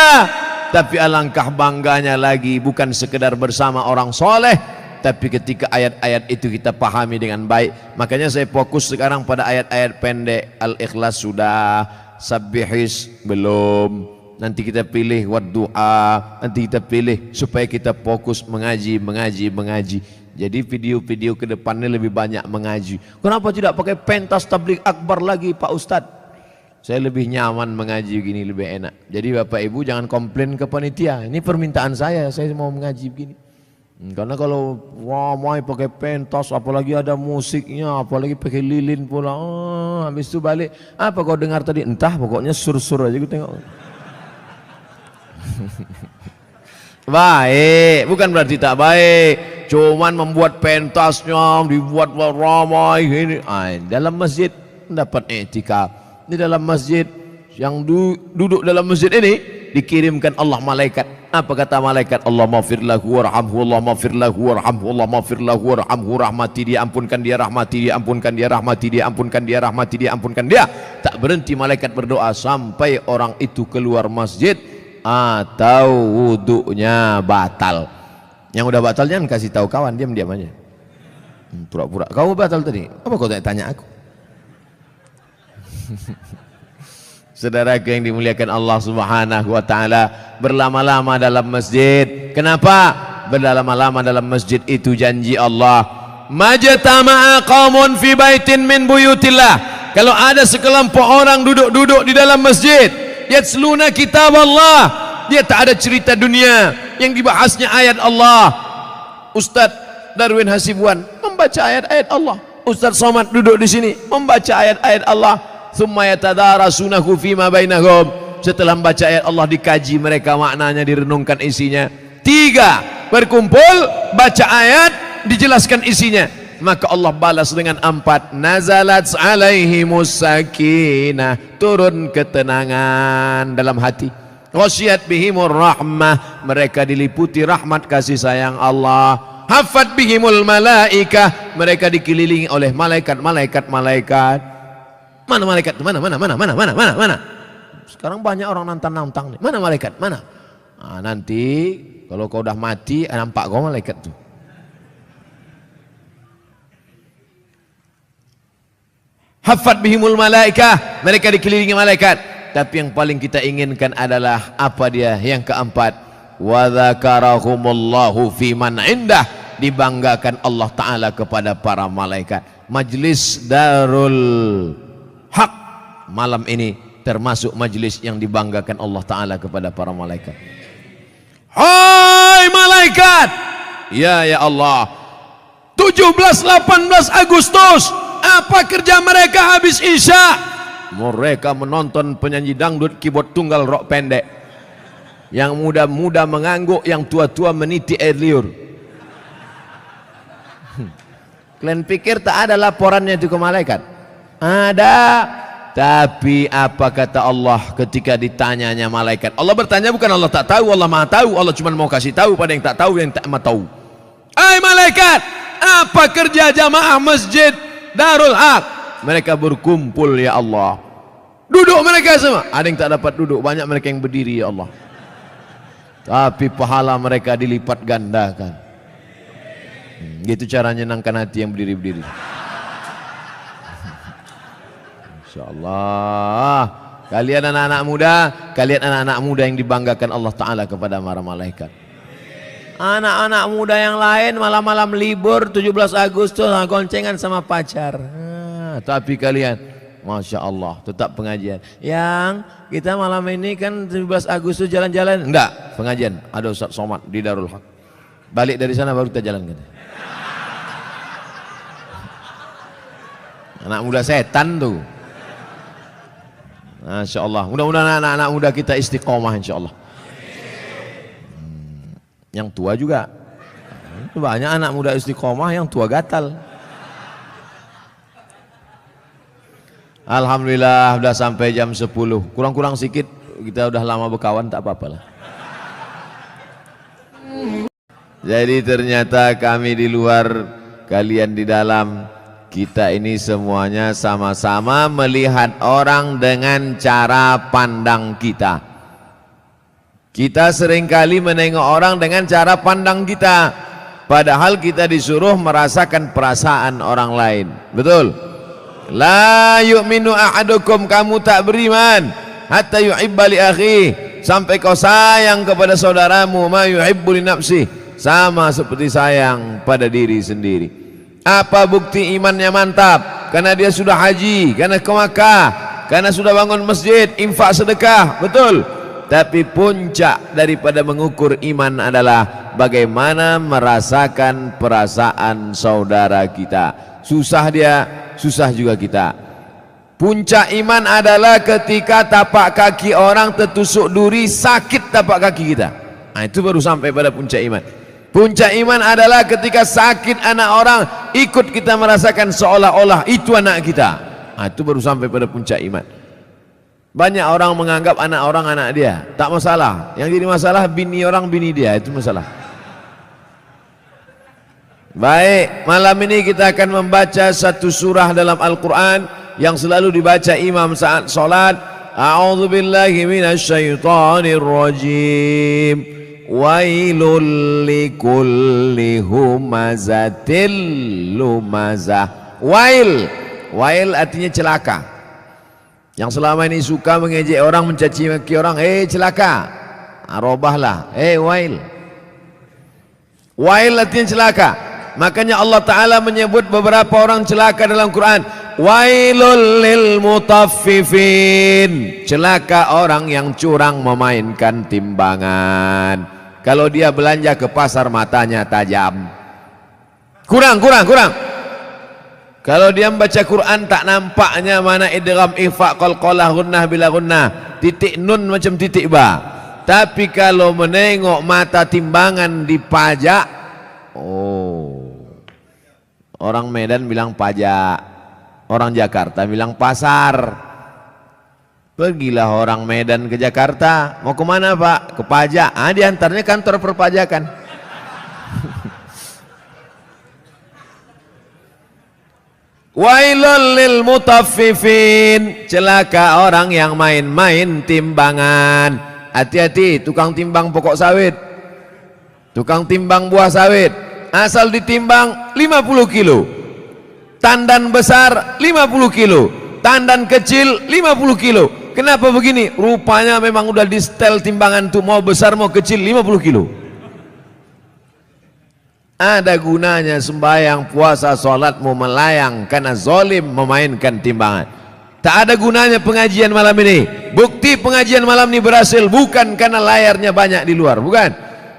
Tapi alangkah bangganya lagi bukan sekedar bersama orang soleh, tapi ketika ayat-ayat itu kita pahami dengan baik. Makanya saya fokus sekarang pada ayat-ayat pendek. Al-Ikhlas sudah, Sabbihis belum, nanti kita pilih Waddu'a, nanti kita pilih, supaya kita fokus mengaji. Jadi video-video ke depannya lebih banyak mengaji. Kenapa tidak pakai pentas tabligh akbar lagi Pak Ustadz? Saya lebih nyaman mengaji begini, lebih enak. Jadi Bapak Ibu jangan komplain ke panitia, ini permintaan saya mau mengaji begini. Karena kalau ramai pakai pentas, apalagi ada musiknya, apalagi pakai lilin pula, habis itu balik, apa kau dengar tadi? Entah, pokoknya sur-sur aja gue tengok. Baik, bukan berarti tak baik, cuman membuat pentasnya, dibuat ramai ini. Dalam masjid dapat i'tikaf. Di dalam masjid, yang duduk dalam masjid ini dikirimkan Allah malaikat. Apa kata malaikat? Allah maghfir lahu warhamhu, Allah maghfir lahu warhamhu, Allah maghfir lahu warhamhu, rahmati dia, ampunkan dia, rahmati dia, ampunkan dia, rahmati dia, ampunkan dia, rahmati dia, ampunkan dia. Tak berhenti malaikat berdoa sampai orang itu keluar masjid atau wudunya batal. Yang udah batal jangan kasih tahu kawan, diam-diam aja. Pura-pura kau batal tadi. Apa kau tanya aku? Saudaraku yang dimuliakan Allah Subhanahu wa taala, berlama-lama dalam masjid. Kenapa? Berlama-lama dalam masjid itu janji Allah, majtama'a qaumun fi baitin min buyutillah. Kalau ada sekelompok orang duduk-duduk di dalam masjid, yatsluna kitab Allah, dia tak ada cerita dunia, yang dibahasnya ayat Allah. Ustaz Darwin Hasibuan membaca ayat-ayat Allah, Ustaz Somad duduk di sini membaca ayat-ayat Allah. Thumma yatadarasunahu fima bainahum. Setelah membaca ayat Allah dikaji mereka maknanya, direnungkan isinya. 3, berkumpul baca ayat, dijelaskan isinya, maka Allah balas dengan 4, nazalat alaihimus sakinah, turun ketenangan dalam hati. Ghasyiyat bihimur rahmah, mereka diliputi rahmat kasih sayang Allah. Hafat bihimul malaikah, mereka dikelilingi oleh malaikat-malaikat. Mana malaikat? Mana? Sekarang banyak orang nantang-nantang nih. Mana malaikat? Mana? Nanti kalau kau udah mati, nampak kau malaikat tuh. Hafat bihimul malaikah, mereka dikelilingi malaikat. Tapi yang paling kita inginkan adalah apa dia? Yang keempat, wa dzakarahumullahu fiman indah, dibanggakan Allah Ta'ala kepada para malaikat. Majlis Darul Haq malam ini termasuk majlis yang dibanggakan Allah Ta'ala kepada para malaikat. Hai malaikat, ya Allah, 17-18 Agustus apa kerja mereka habis Isya? Mereka menonton penyanyi dangdut keyboard tunggal rok pendek. Yang muda-muda mengangguk, yang tua-tua meniti air liur. Kalian pikir tak ada laporannya itu ke malaikat? Ada. Tapi apa kata Allah ketika ditanyanya malaikat? Allah bertanya, bukan Allah tak tahu, Allah maha tahu. Allah cuma mau kasih tahu pada yang tak tahu, yang tak mau tahu. Hai malaikat, apa kerja jamaah masjid Darul Haq? Mereka berkumpul ya Allah. Duduk mereka semua. Ada yang tak dapat duduk, banyak mereka yang berdiri ya Allah. Tapi pahala mereka dilipat gandakan. Gitu cara nyenangkan hati yang berdiri-berdiri. InsyaAllah kalian anak-anak muda yang dibanggakan Allah Ta'ala kepada para malaikat. Anak-anak muda yang lain malam-malam libur 17 Agustus goncengan sama pacar. Tapi kalian, Masya Allah, tetap pengajian. Yang kita malam ini kan 17 Agustus jalan-jalan. Enggak, pengajian. Ada Ustaz Somad di Darul Haq. Balik dari sana baru kita jalan. Anak muda setan tuh. Masya Allah. Mudah-mudahan anak-anak muda kita istiqomah insya Allah. Yang tua juga. Banyak anak muda istiqomah, yang tua gatal. Alhamdulillah sudah sampai jam 10. Kurang-kurang sedikit, kita udah lama berkawan, tak apa-apa lah. Jadi ternyata kami di luar, kalian di dalam. Kita ini semuanya sama-sama melihat orang dengan cara pandang kita. Kita seringkali menengok orang dengan cara pandang kita, padahal kita disuruh merasakan perasaan orang lain. Betul? La yu'minu ahadukum, kamu tak beriman hatta yuhibba li akhi, sampai kau sayang kepada saudaramu ma yuhibbu li nafsi, sama seperti sayang pada diri sendiri. Apa bukti imannya mantap? Karena dia sudah haji, karena ke Makkah, karena sudah bangun masjid, infak sedekah. Betul? Tapi puncak daripada mengukur iman adalah bagaimana merasakan perasaan saudara kita. Susah dia, susah juga kita. Puncak iman adalah ketika tapak kaki orang tertusuk duri, sakit tapak kaki kita. Nah, itu baru sampai pada puncak iman. Puncak iman adalah ketika sakit anak orang, ikut kita merasakan seolah-olah itu anak kita. Nah, itu baru sampai pada puncak iman. Banyak orang menganggap anak orang anak dia, tak masalah. Yang jadi masalah bini orang bini dia, itu masalah. Baik, malam ini kita akan membaca satu surah dalam Al-Quran yang selalu dibaca imam saat sholat. A'udzubillahi minasyaitonir rajim. Wailul likulli humazatil lumazah. Wail artinya celaka. Yang selama ini suka mengejek orang, mencaci maki orang, celaka, arobahlah, wail. Wail artinya celaka. Makanya Allah Ta'ala menyebut beberapa orang celaka dalam Quran. Wailul lil mutaffifin, celaka orang yang curang memainkan timbangan. Kalau dia belanja ke pasar matanya tajam, kurang. Kalau dia membaca Quran tak nampaknya mana idgham, ikhfa, qalqalah, gunnah bila gunnah, titik nun macam titik ba. Tapi kalau menengok mata timbangan dipajak, orang Medan bilang pajak, orang Jakarta bilang pasar. Pergilah orang Medan ke Jakarta, mau kemana Pak? Ke pajak. Diantaranya kantor perpajakan. Wailul lil mutaffifin, celaka orang yang main-main timbangan. Hati-hati tukang timbang pokok sawit, tukang timbang buah sawit. Asal ditimbang 50 kilo, tandan besar 50 kilo, tandan kecil 50 kilo. Kenapa begini? Rupanya memang udah di setel timbangan tuh, mau besar mau kecil 50 kilo. Ada gunanya sembahyang, puasa, sholatmu melayang karena zolim memainkan timbangan. Tak ada gunanya pengajian malam ini. Bukti pengajian malam ini berhasil bukan karena layarnya banyak di luar, bukan.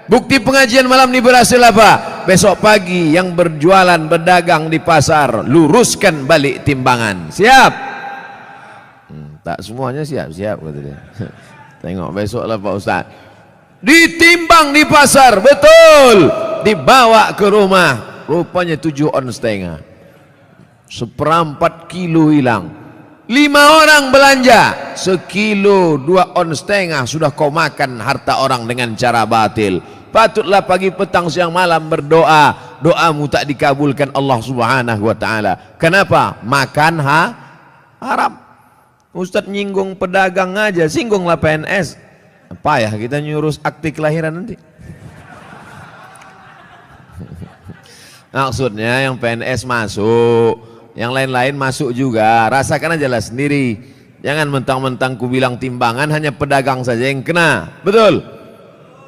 Bukti pengajian malam ini berhasil apa? Besok pagi yang berjualan berdagang di pasar luruskan balik timbangan. Siap? Tak semuanya siap kata dia. Tengok besok lah Pak Ustaz. Ditimbang di pasar, betul. Dibawa ke rumah, rupanya 7,5 on, 1/4 kilo hilang. 5 orang belanja, 1 kilo 2,5 on sudah kau makan harta orang dengan cara batil. Patutlah pagi petang siang malam berdoa, doamu tak dikabulkan Allah Subhanahu wa taala. Kenapa? Makan haram. Ustadz nyinggung pedagang aja, singgunglah PNS. Payah kita nyurus akte kelahiran nanti. Maksudnya yang PNS masuk, yang lain-lain masuk juga. Rasakan aja lah sendiri. Jangan mentang-mentang ku bilang timbangan hanya pedagang saja yang kena. Betul?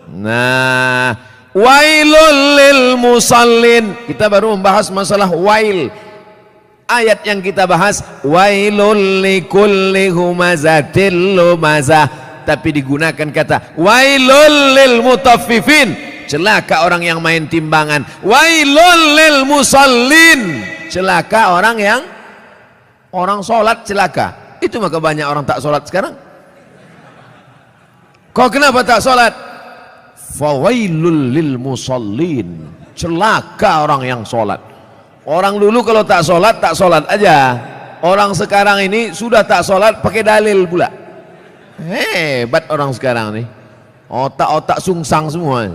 Nah, wailul lil musallin. Kita baru membahas masalah wail. Ayat yang kita bahas wailul likulli humazatil lumazah, tapi digunakan kata wailul lil mutaffifin, celaka orang yang main timbangan. Wailul lil musallin, celaka orang yang sholat celaka. Itu maka banyak orang tak sholat sekarang. Kau kenapa tak sholat? Fawailul lil musallin, celaka orang yang sholat. Orang dulu kalau tak sholat aja. Orang sekarang ini sudah tak sholat pakai dalil pula. Hebat orang sekarang nih. Otak-otak sungsang semua.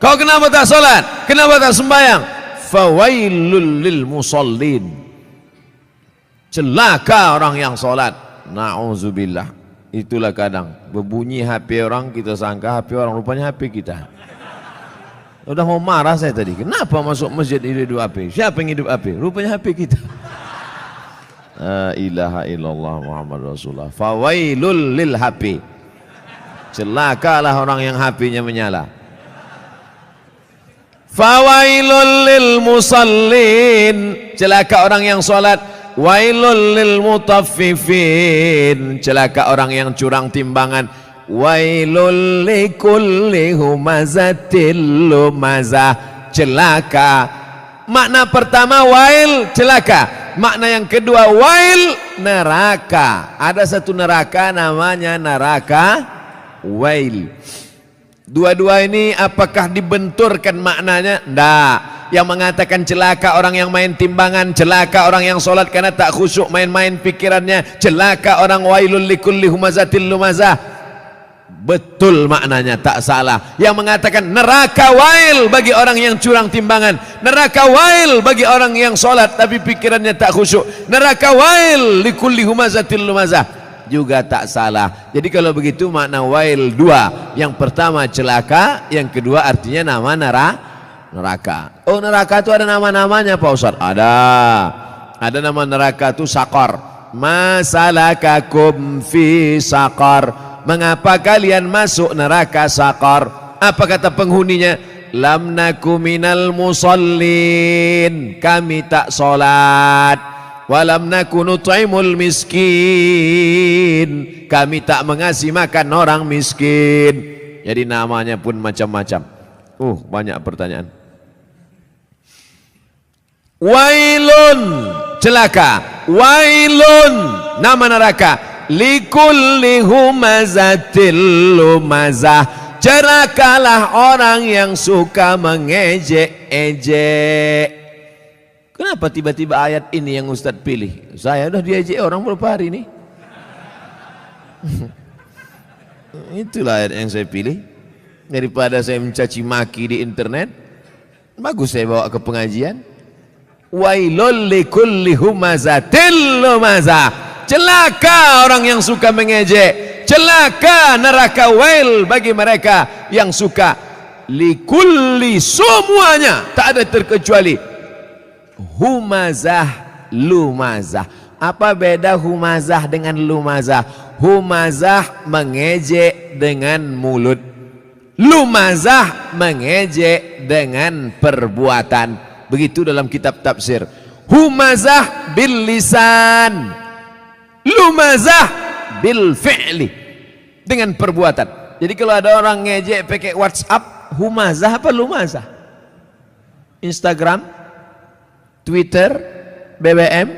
Kau kenapa tak sholat? Kenapa tak sembahyang? Fawailul lil musallin, celaka orang yang sholat. Na'udzubillah. Itulah kadang berbunyi HP orang, kita sangka HP orang, rupanya HP kita. Udah mau marah saya tadi. Kenapa masuk masjid hidup HP? Siapa yang hidup HP? Rupanya HP kita. La ilaha illallah Muhammad Rasulullah. Fawailul lil HP, celakalah orang yang HP-nya menyala. Fawailul lil musallin, celaka orang yang sholat. Wailul lil mutaffifin, celaka orang yang curang timbangan. Wailul likulli humazatil lumazah, celaka. Makna pertama wail, celaka. Makna yang kedua wail, neraka. Ada satu neraka namanya neraka wail. Dua-dua ini apakah dibenturkan maknanya? Tidak. Yang mengatakan celaka orang yang main timbangan, celaka orang yang sholat karena tak khusyuk main-main pikirannya, celaka orang wailul likulli humazatil lumazah, betul maknanya, tak salah. Yang mengatakan neraka wail bagi orang yang curang timbangan, neraka wail bagi orang yang sholat tapi pikirannya tak khusyuk, neraka wail likulli humazatil lumazah, juga tak salah. Jadi kalau begitu makna wail dua. Yang pertama celaka, yang kedua artinya nama neraka. Oh, neraka itu ada nama-namanya Pak Ustaz? Ada nama neraka itu Saqar. Masalakakum fi Saqar, mengapa kalian masuk neraka Saqar? Apa kata penghuninya? Lam naku minal musallin, kami tak solat. Walam naku nut'imul miskin, kami tak mengasih makan orang miskin. Jadi namanya pun macam-macam. Banyak pertanyaan. Wailun, celaka. Wailun, nama neraka. Likulli humazatil lumazah, celakalah orang yang suka mengejek-ejek. Kenapa tiba-tiba ayat ini yang Ustadz pilih? Saya udah diejek orang berapa hari ini. Itulah ayat yang saya pilih. Daripada saya mencaci maki di internet, bagus saya bawa ke pengajian. Wailul likulli humazatil lumazah, celaka orang yang suka mengejek, celaka neraka wail bagi mereka yang suka. Likulli, semuanya, tak ada terkecuali. Humazah, lumazah, Apa beda humazah dengan lumazah? Humazah mengejek dengan mulut, lumazah mengejek dengan perbuatan. Begitu dalam kitab tafsir. Humazah bil lisan, lumazah bil fi'li, dengan perbuatan. Jadi kalau ada orang ngejek pakai WhatsApp, humazah apa lumazah? Instagram, Twitter, BBM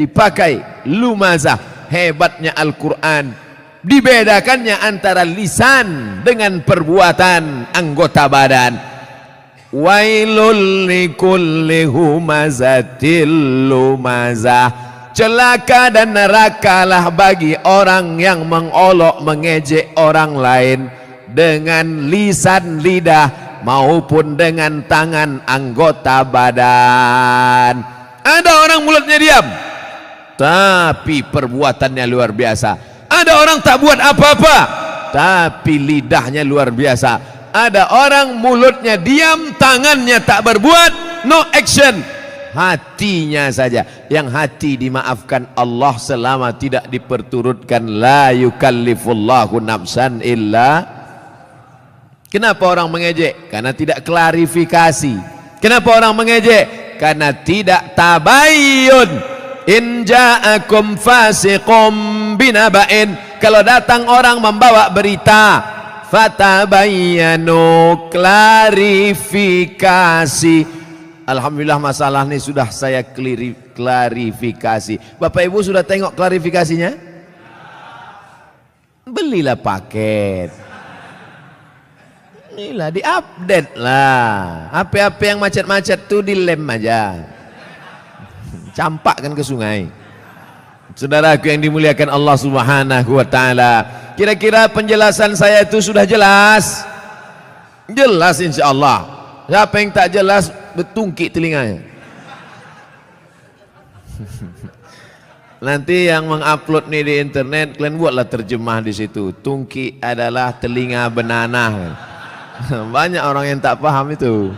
dipakai lumazah. Hebatnya Al-Quran, dibedakannya antara lisan dengan perbuatan anggota badan. Wailul likulli humazatil lumazah, celaka dan nerakalah bagi orang yang mengolok mengejek orang lain dengan lisan lidah maupun dengan tangan anggota badan. Ada orang mulutnya diam tapi perbuatannya luar biasa. Ada orang tak buat apa-apa tapi lidahnya luar biasa. Ada orang mulutnya diam, tangannya tak berbuat, no action, hatinya saja. Yang hati dimaafkan Allah selama tidak diperturutkan. La yukallifullahu nafsan illa. Kenapa orang mengejek? Karena tidak klarifikasi. Kenapa orang mengejek? Karena tidak tabayyun. In ja'akum fasiqum binaba'in, kalau datang orang membawa berita, fatabayyanu, klarifikasi. Alhamdulillah masalah ini sudah saya klarifikasi. Bapak Ibu sudah tengok klarifikasinya? Belilah paket, inilah diupdate lah. HP-HP yang macet-macet tuh dilem aja, campakkan ke sungai. Saudaraku yang dimuliakan Allah Subhanahu wa taala, kira-kira penjelasan saya itu sudah jelas? Jelas insyaallah. Siapa yang tak jelas betungkik telinganya. Nanti yang mengupload nih di internet, kalian buatlah terjemah di situ. Tungki adalah telinga benanah. Banyak orang yang tak paham itu.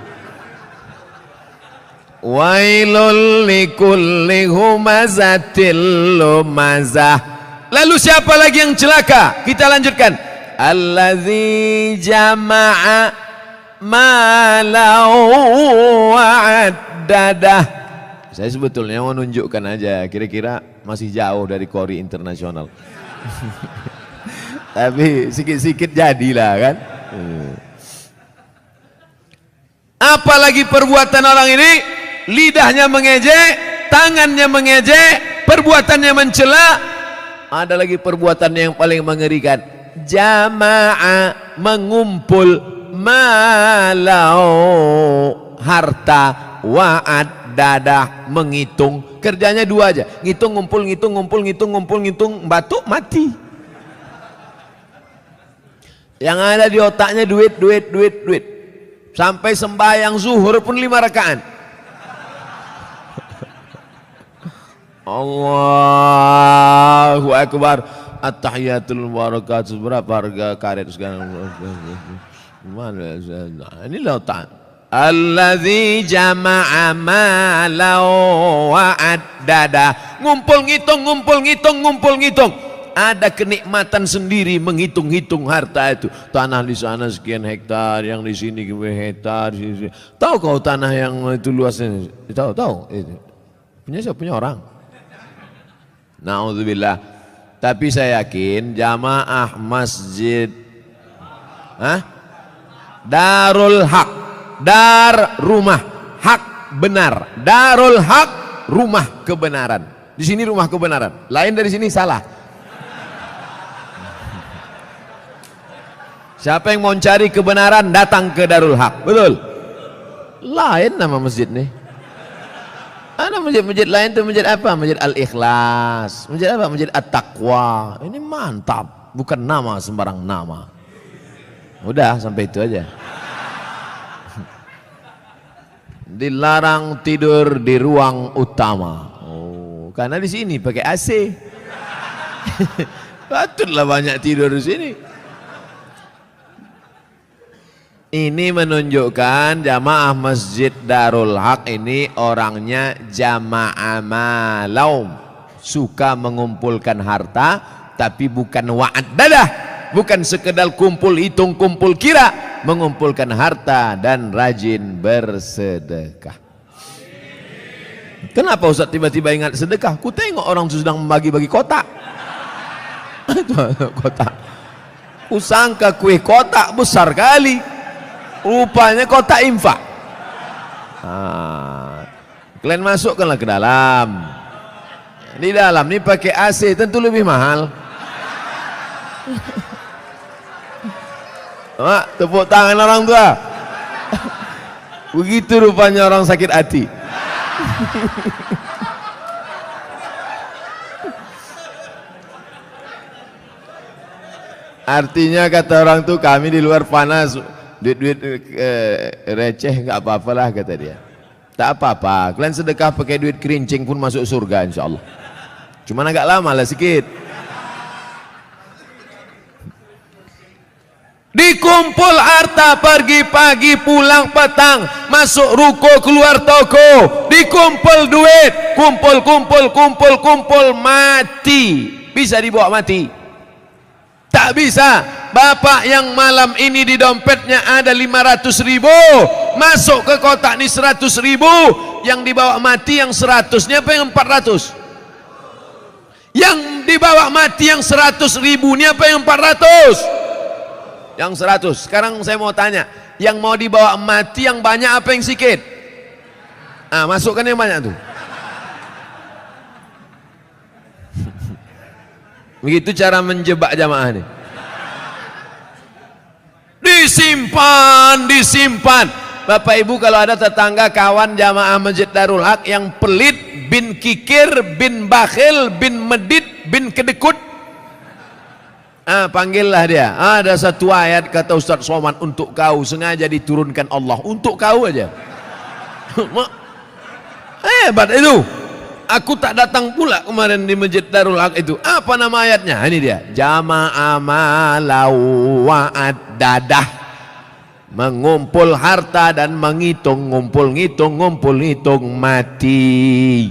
Wailul likulli humazatil lumazah. Lalu siapa lagi yang celaka? Kita lanjutkan. Allazi jama'a malau wa'addadah. Saya sebetulnya mau nunjukkan aja, kira-kira masih jauh dari Kori internasional. Tapi sikit-sikit jadilah kan. Apalagi perbuatan orang ini? Lidahnya mengejek, tangannya mengejek, perbuatannya mencela. Ada lagi perbuatan yang paling mengerikan. Jama'a, mengumpul, malau, harta, wa'ad, dadah, menghitung. Kerjanya dua aja, ngitung, ngumpul, ngitung, ngumpul, ngitung, ngumpul, ngitung, batuk, mati. Yang ada di otaknya duit, duit, duit, duit. Sampai sembahyang zuhur pun 5 rakaat. Allahu Akbar. At-tahiyatul barakatuh. Berapa harga karet sekarang? Mana? Ini lautan. Allazi jama'a malau wa'addada. Ngumpul ngitung, ngumpul ngitung, ngumpul ngitung. Ada kenikmatan sendiri menghitung-hitung harta itu. Tanah di sana sekian hektar, yang di sini hektar. Tahu kau tanah yang itu luasnya? Tahu, tahu. Punya siapa? Punya orang. Na'udzubillah. Tapi saya yakin jamaah masjid Darul Haq, dar rumah, hak benar. Darul Haq, rumah kebenaran. Di sini rumah kebenaran. Lain dari sini salah. Siapa yang mau cari kebenaran datang ke Darul Haq. Betul? Lain nama masjid nih. Ada masjid-masjid lain tuh, masjid apa? Masjid Al-Ikhlas. Masjid apa? Masjid At-Taqwa. Ini mantap, bukan nama sembarang nama. Udah sampai itu aja. Dilarang tidur di ruang utama. Oh, karena di sini pakai AC. Patutlah banyak tidur di sini. Ini menunjukkan jamaah masjid Darul Haq ini orangnya jamaah malau. suka mengumpulkan harta, tapi bukan wa'ad dadah, bukan sekedar kumpul hitung kumpul kira, mengumpulkan harta dan rajin bersedekah. Kenapa Ustaz tiba-tiba ingat sedekah? Ku tengok orang sedang membagi-bagi kotak. Kotak. Ku sangka kue kotak besar kali, rupanya kotak infak. Kalian masukkanlah ke dalam. Di dalam ini pakai AC, tentu lebih mahal. Mak, tepuk tangan orang tua. Begitu rupanya orang sakit hati. Artinya kata orang tuh, kami di luar panas, duit-duit receh nggak apa-apalah kata dia. Tak apa-apa, kalian sedekah pakai duit kerincing pun masuk surga insya Allah. Cuman agak lama lah sikit. Dikumpul harta pergi pagi pulang petang, masuk ruko keluar toko, dikumpul duit, kumpul mati. Bisa dibawa mati? Tak bisa. Bapak yang malam ini di dompetnya ada 500.000, masuk ke kotak ini 100.000, yang dibawa mati yang 100-nya apa yang 400? Yang dibawa mati yang 100.000 ini apa yang 400? Yang 100. Sekarang saya mau tanya, yang mau dibawa mati yang banyak apa yang sikit? Masukkan yang banyak tuh. Begitu cara menjebak jamaah ini. Disimpan. Bapak Ibu, kalau ada tetangga kawan jamaah Masjid Darul Haq yang pelit, bin kikir, bin bakhil, bin medit, bin kedekut, panggillah dia. Ada satu ayat kata Ustaz Somad untuk kau, sengaja diturunkan Allah untuk kau aja. Hebat itu. Aku tak datang pula kemarin di Masjid Darul Haq itu. Apa nama ayatnya? Ini dia. Jama'a malau wa'ad dadah. Mengumpul harta dan menghitung, ngumpul ngitung mati.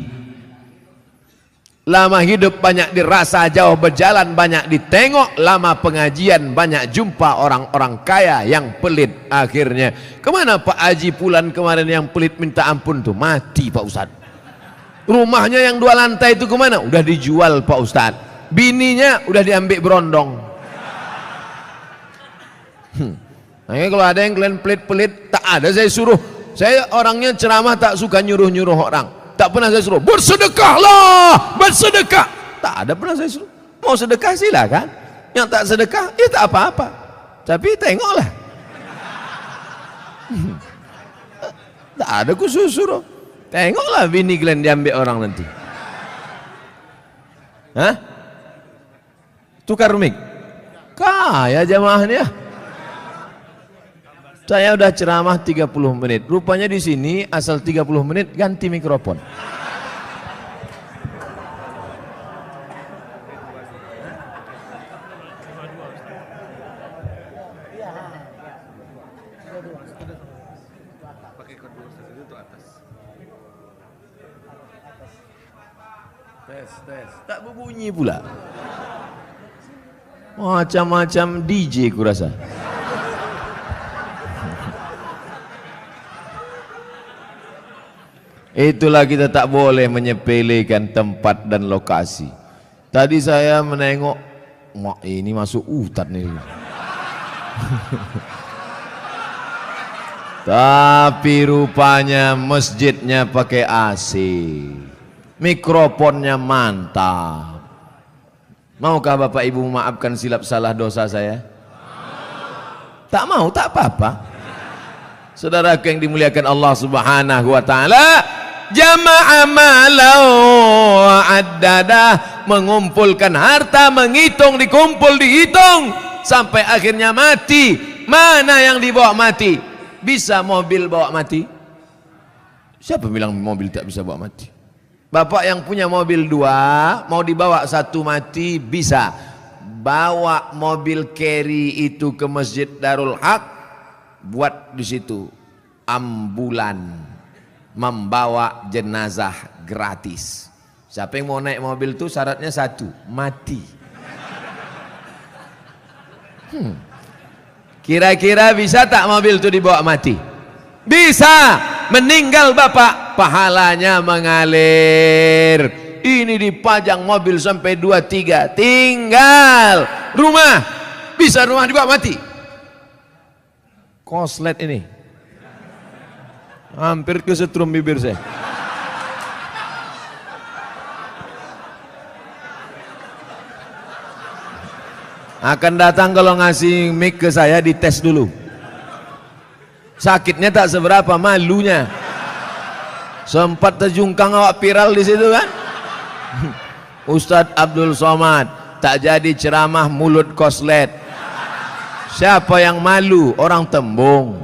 Lama hidup banyak dirasa, jauh berjalan banyak ditengok, lama pengajian banyak jumpa orang-orang kaya yang pelit. Akhirnya kemana Pak Haji Pulan kemarin yang pelit minta ampun tuh? Mati Pak Ustadz. Rumahnya yang 2 lantai itu kemana? Udah dijual Pak Ustadz. Bininya udah diambil berondong. Nah, kalau ada yang kalian pelit-pelit, tak ada saya suruh. Saya orangnya ceramah tak suka nyuruh-nyuruh orang. Tak pernah saya suruh, bersedekahlah, bersedekah. Tak ada pernah saya suruh. Mau sedekah silakan. Yang tak sedekah, ya tak apa-apa. Tapi tengoklah. Tak ada khusus suruh. Tengoklah bini kalian diambil orang nanti. Tukar mic. Kaya jamaahnya. Saya udah ceramah 30 menit. Rupanya di sini asal 30 menit ganti mikrofon. Tes. Tak berbunyi pula. Macam-macam DJ kurasa. Itulah kita tak boleh menyepelekan tempat dan lokasi. Tadi saya menengok, mak ini masuk hutan nih. Tapi rupanya masjidnya pakai AC. Mikrofonnya mantap. Maukah Bapak Ibu memaafkan silap salah dosa saya? Tak mau, tak apa-apa. Saudara yang dimuliakan Allah Subhanahu wa taala, jama'a malau wa'addadah, mengumpulkan harta, menghitung, dikumpul, dihitung sampai akhirnya mati. Mana yang dibawa mati? Bisa mobil bawa mati? Siapa bilang mobil tak bisa bawa mati? Bapak yang punya mobil 2 mau dibawa 1 mati bisa. Bawa mobil carry itu ke Masjid Darul Haq, buat di situ ambulan membawa jenazah gratis. Siapa yang mau naik mobil tuh syaratnya satu, mati. Kira-kira bisa tak mobil tuh dibawa mati? Bisa. Meninggal bapak, pahalanya mengalir. Ini dipajang mobil sampai 2-3, tinggal rumah. Bisa rumah dibawa mati. Koslet ini. Hampir kesetrum bibir saya. Akan datang kalau ngasih mic ke saya dites dulu. Sakitnya tak seberapa, malunya. Sempat terjungkang awak viral di situ kan? Ustadz Abdul Somad tak jadi ceramah mulut koslet. Siapa yang malu? Orang Tembung.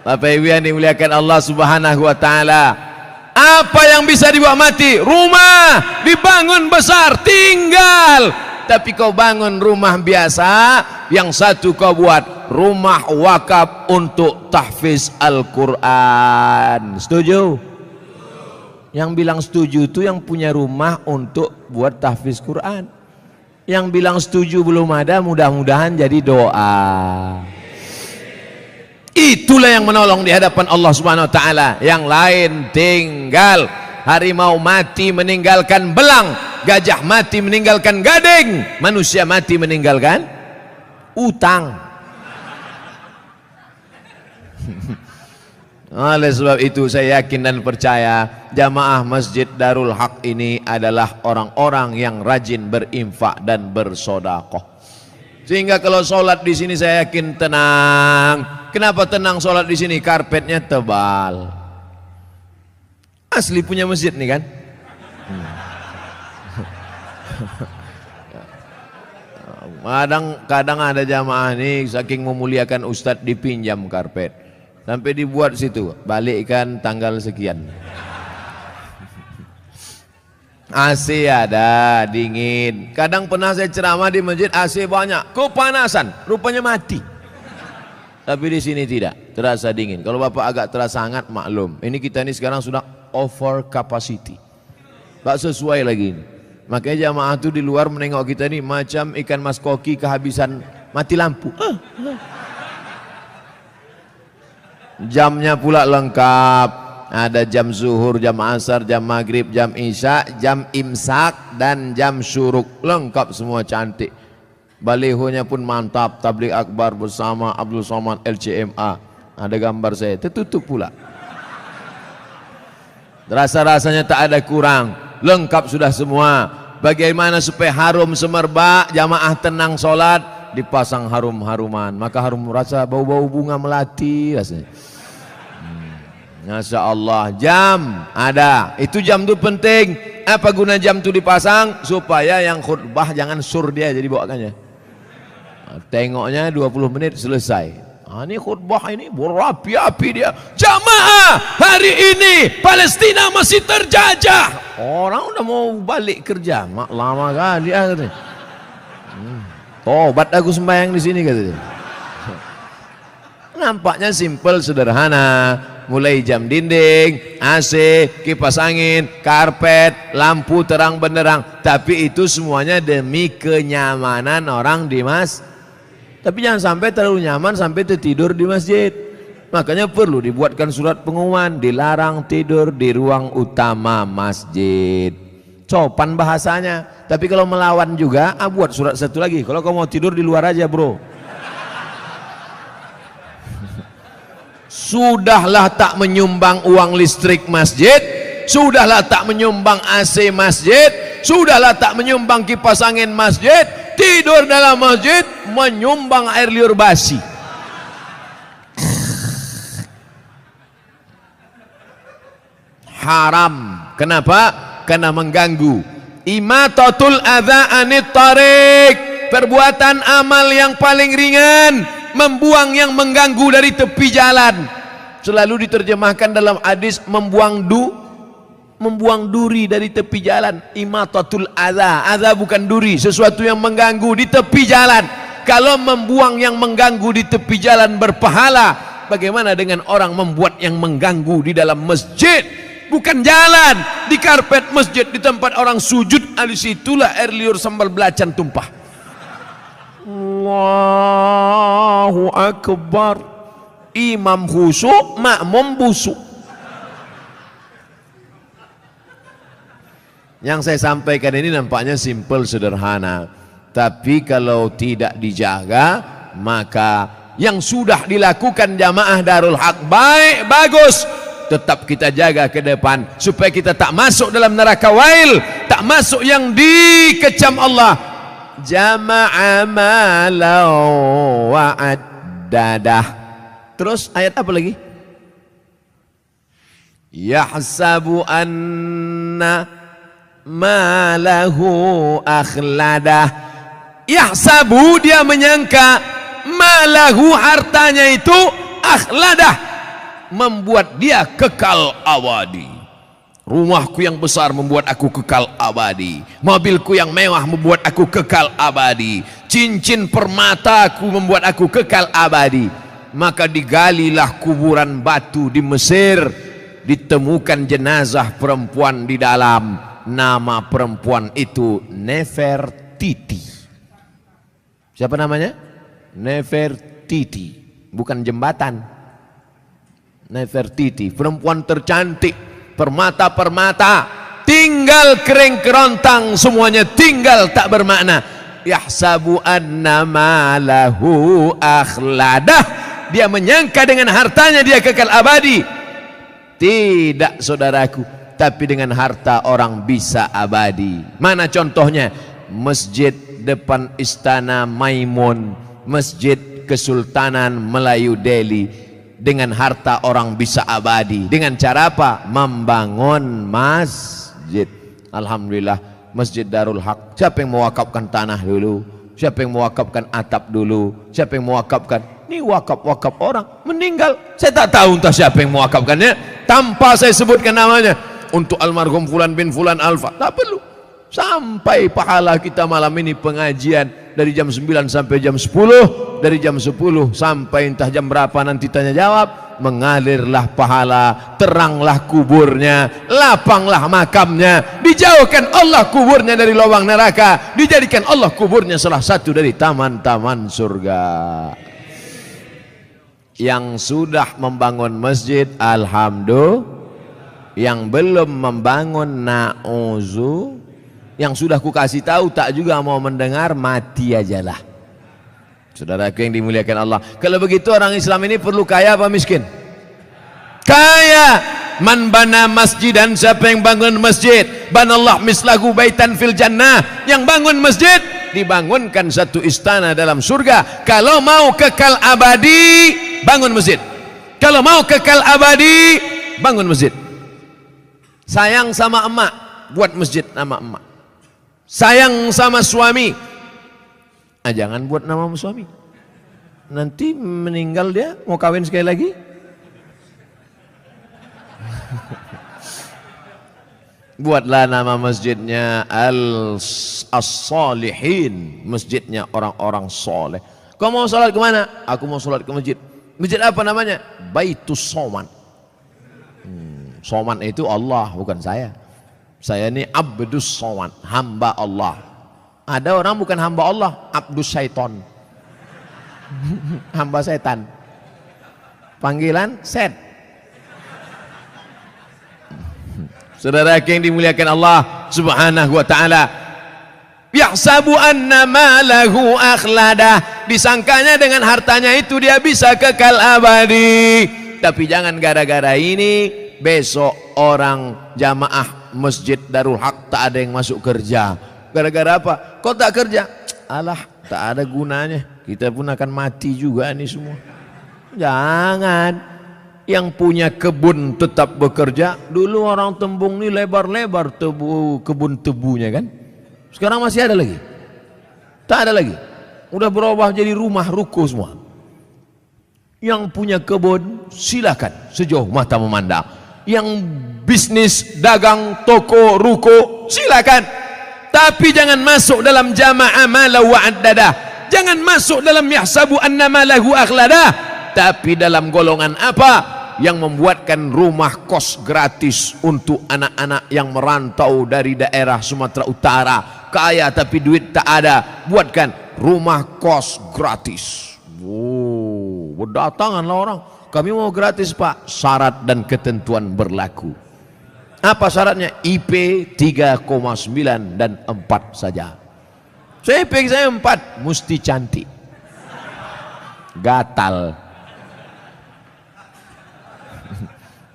Bapak Ibu yang dimuliakan Allah Subhanahu wa taala, apa yang bisa dibawa mati? Rumah dibangun besar, tinggal. Tapi kau bangun rumah biasa, yang satu kau buat rumah wakaf untuk tahfiz Al-Quran. Setuju? Yang bilang setuju itu yang punya rumah untuk buat tahfiz Quran. Yang bilang setuju belum ada, mudah-mudahan jadi doa. Itulah yang menolong di hadapan Allah Subhanahu wa taala. Yang lain tinggal. Harimau mati meninggalkan belang, gajah mati meninggalkan gading, manusia mati meninggalkan utang. Oleh sebab itu saya yakin dan percaya jamaah Masjid Darul Haq ini adalah orang-orang yang rajin berinfak dan bersedekah. Sehingga kalau sholat di sini saya yakin tenang. Kenapa tenang sholat di sini? Karpetnya tebal. Asli punya masjid nih kan? Kadang ada jamaah nih saking memuliakan ustadz dipinjam karpet. Sampai dibuat situ, balikkan tanggal sekian. AC ada, dingin. Kadang pernah saya ceramah di masjid AC banyak, kepanasan, rupanya mati. Tapi di sini tidak, terasa dingin. Kalau Bapak agak terasa hangat, maklum. Ini kita ini sekarang sudah over capacity. Tak sesuai lagi ini. Makanya jamaah itu di luar menengok kita ini macam ikan mas koki kehabisan mati lampu. Jamnya pula lengkap. Ada jam zuhur, jam asar, jam maghrib, jam isya, jam imsak, dan jam syuruk. Lengkap semua, cantik. Balihonya pun mantap. Tabligh akbar bersama Abdul Somad LCMA. Ada gambar saya, tertutup pula. Rasa-rasanya tak ada kurang. Lengkap sudah semua. Bagaimana supaya harum semerbak, jamaah tenang sholat, dipasang harum-haruman. Maka harum rasa bau-bau bunga melati rasanya. Masya Allah. Jam ada. Itu jam itu penting. Apa guna jam itu dipasang? Supaya yang khutbah jangan sur dia jadi bawakannya. Tengoknya 20 menit selesai. Ini khutbah ini berapi-api dia. Jamaah, hari ini Palestina masih terjajah. Orang udah mau balik kerja, mak lama kan dia katanya. Tobat aku sembahyang di sini katanya. Nampaknya simple, sederhana. Mulai jam dinding, AC, kipas angin, karpet, lampu terang benderang. Tapi itu semuanya demi kenyamanan orang di masjid. Tapi jangan sampai terlalu nyaman sampai tertidur di masjid. Makanya perlu dibuatkan surat pengumuman, dilarang tidur di ruang utama masjid. Sopan bahasanya. Tapi kalau melawan juga, buat surat satu lagi. Kalau kamu mau tidur di luar aja bro. Sudahlah tak menyumbang uang listrik masjid, sudahlah tak menyumbang AC masjid, sudahlah tak menyumbang kipas angin masjid, tidur dalam masjid menyumbang air liur basi. Haram. Kenapa? Karena mengganggu. Imatatul adza anit tariq, perbuatan amal yang paling ringan, membuang yang mengganggu dari tepi jalan. Selalu diterjemahkan dalam hadis membuang duri dari tepi jalan. Imatatul adza. Adza bukan duri, sesuatu yang mengganggu di tepi jalan. Kalau membuang yang mengganggu di tepi jalan berpahala, bagaimana dengan orang membuat yang mengganggu di dalam masjid? Bukan jalan, di karpet masjid, di tempat orang sujud, disitulah air liur sambal belacan tumpah. Allahu Akbar. Imam khusyuk, makmum busuk. Yang saya sampaikan ini nampaknya simpel, sederhana, tapi kalau tidak dijaga, maka yang sudah dilakukan jamaah Darul Haq baik, bagus, tetap kita jaga ke depan supaya kita tak masuk dalam neraka wail, tak masuk yang dikecam Allah. Jama'a malau wa'addadah. Terus ayat apa lagi? Yahsabu anna malahu akhladah. Yahsabu, dia menyangka, malahu, hartanya itu, akhladah, membuat dia kekal abadi. Rumahku yang besar membuat aku kekal abadi, mobilku yang mewah membuat aku kekal abadi, cincin permataku membuat aku kekal abadi. Maka digalilah kuburan batu di Mesir, ditemukan jenazah perempuan di dalam. Nama perempuan itu Nefertiti. Siapa namanya? Nefertiti, bukan jembatan. Nefertiti, perempuan tercantik, permata-permata, tinggal kering kerontang, semuanya tinggal tak bermakna. Yahsabu anna malahu akhladah. Dia menyangka dengan hartanya dia kekal abadi. Tidak, saudaraku, tapi dengan harta orang bisa abadi. Mana contohnya? Masjid depan Istana Maimun, Masjid Kesultanan Melayu Delhi. Dengan harta orang bisa abadi. Dengan cara apa? Membangun masjid. Alhamdulillah, Masjid Darul Haq. Siapa yang mewakafkan tanah dulu? Siapa yang mewakafkan atap dulu? Siapa yang mewakafkan? Ini wakaf-wakaf orang meninggal, saya tak tahu entah siapa yang mewakafkannya, tanpa saya sebutkan namanya. Untuk almarhum Fulan bin Fulan Alfa, tak perlu. Sampai pahala kita malam ini pengajian dari jam 9 sampai jam 10, dari jam 10 sampai entah jam berapa nanti tanya jawab, mengalirlah pahala, teranglah kuburnya, lapanglah makamnya, dijauhkan Allah kuburnya dari lubang neraka, dijadikan Allah kuburnya salah satu dari taman-taman surga. Yang sudah membangun masjid, alhamdulillah. Yang belum membangun, na'uzu. Yang sudah ku kasih tahu tak juga mau mendengar, mati ajalah. Saudaraku yang dimuliakan Allah, kalau begitu orang Islam ini perlu kaya apa miskin? Kaya. Man bana masjidan, siapa yang bangun masjid, banallah mislahu baitan fil jannah. Yang bangun masjid, dibangunkan satu istana dalam surga. Kalau mau kekal abadi, bangun masjid. Kalau mau kekal abadi, bangun masjid. Sayang sama emak, buat masjid nama emak. Sayang sama suami, jangan buat nama suami. Nanti meninggal dia, mau kawin sekali lagi. Buatlah nama masjidnya As-Salihin, masjidnya orang-orang soleh. Kau mau sholat kemana? Aku mau sholat ke masjid. Masjid apa namanya? Baitus Soman. Soman itu Allah, bukan saya. Saya ini Abdus Soman, hamba Allah. Ada orang bukan hamba Allah, Abdus Syaiton. Hamba setan. Panggilan set. Saudara yang dimuliakan Allah Subhanahu wa taala, yahsabu anna malahu akhladah, disangkanya dengan hartanya itu dia bisa kekal abadi. Tapi jangan gara-gara ini besok orang jamaah Masjid Darul Haq tak ada yang masuk kerja. Gara-gara apa? Kok tak kerja? Alah, tak ada gunanya, kita pun akan mati juga nih semua. Jangan. Yang punya kebun tetap bekerja. Dulu orang Tembung ini lebar-lebar kebun tebunya kan. Sekarang masih ada lagi? Tak ada lagi. Udah berubah jadi rumah ruko semua. Yang punya kebun silakan sejauh mata memandang. Yang bisnis dagang toko ruko silakan. Tapi jangan masuk dalam jama'a malahu wa'addada. Jangan masuk dalam yahsabu anna malahu akhlada. Tapi dalam golongan apa? Yang membuatkan rumah kos gratis untuk anak-anak yang merantau dari daerah Sumatera Utara, kaya tapi duit tak ada, buatkan rumah kos gratis. Oh, berdatanganlah orang, kami mau gratis Pak. Syarat dan ketentuan berlaku. Apa syaratnya? IP 3,9 dan 4 saja. Saya IP saya 4, mesti cantik, gatal.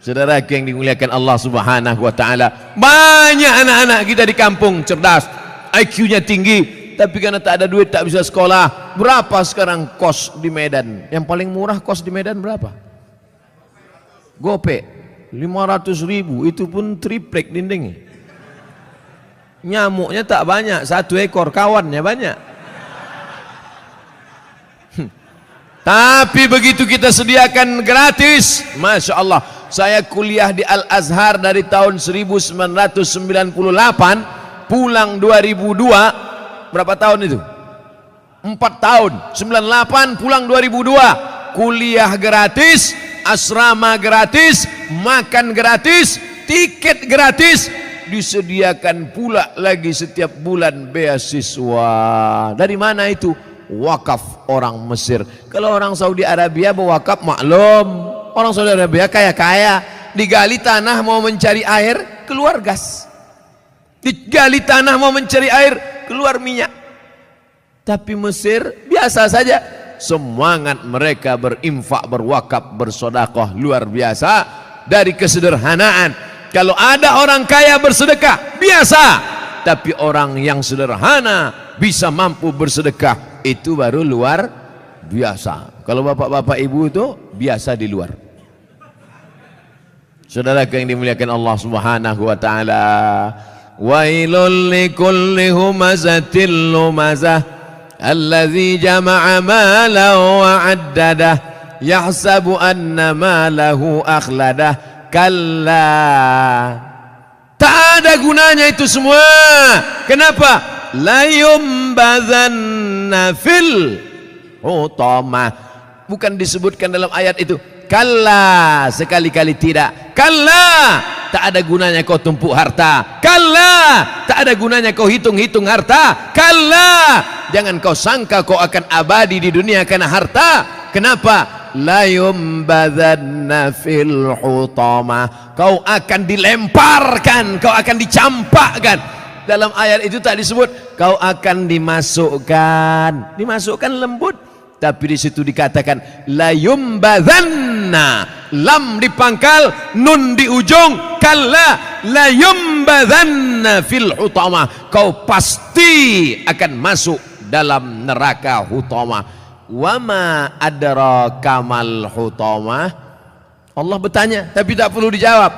Saudara yang dimuliakan Allah Subhanahu wa taala, banyak anak-anak kita di kampung cerdas, IQ-nya tinggi, tapi karena tak ada duit tak bisa sekolah. Berapa sekarang kos di Medan? Yang paling murah kos di Medan berapa? Gope 500.000, itu pun triplek dindingnya. Nyamuknya tak banyak, 1 ekor, kawannya banyak. Tapi begitu kita sediakan gratis, Masya Allah. Saya kuliah di Al-Azhar dari tahun 1998, pulang 2002. Berapa tahun itu? 4 tahun. 98 pulang 2002. Kuliah gratis, asrama gratis, makan gratis, tiket gratis, disediakan pula lagi setiap bulan beasiswa. Dari mana itu? Wakaf orang Mesir. Kalau orang Saudi Arabia berwakaf maklum, orang Saudi Arabia kaya-kaya, digali tanah mau mencari air, keluar gas. Digali tanah mau mencari air, keluar minyak. Tapi Mesir biasa saja. Semangat mereka berinfak, berwakaf, bersedekah luar biasa, dari kesederhanaan. Kalau ada orang kaya bersedekah biasa, tapi orang yang sederhana bisa mampu bersedekah, itu baru luar biasa. Kalau bapak-bapak ibu itu biasa di luar. Saudara yang dimuliakan Allah Subhanahu wa taala, wailul likulli humazatil lumazah alladzi jama'a malahu wa 'addadah yahsabu anna malahu akhladah. Kalla, tak ada gunanya itu semua. Kenapa? La yumbazanna fil hutamah. Bukan disebutkan dalam ayat itu. Kalla, sekali-kali tidak. Kalla, tak ada gunanya kau tumpuk harta. Kalla, tak ada gunanya kau hitung-hitung harta. Kalla, jangan kau sangka kau akan abadi di dunia karena harta. Kenapa? La yumbadzanna fil hutamah. Kau akan dilemparkan, kau akan dicampakkan. Dalam ayat itu tak disebut kau akan dimasukkan. Dimasukkan lembut, tapi di situ dikatakan la yumbadzanna, lam di pangkal, nun di ujung, kalla la yumbadzanna fil hutamah. Kau pasti akan masuk dalam neraka hutamah. Wama adraka mal hutamah. Allah bertanya tapi tak perlu dijawab.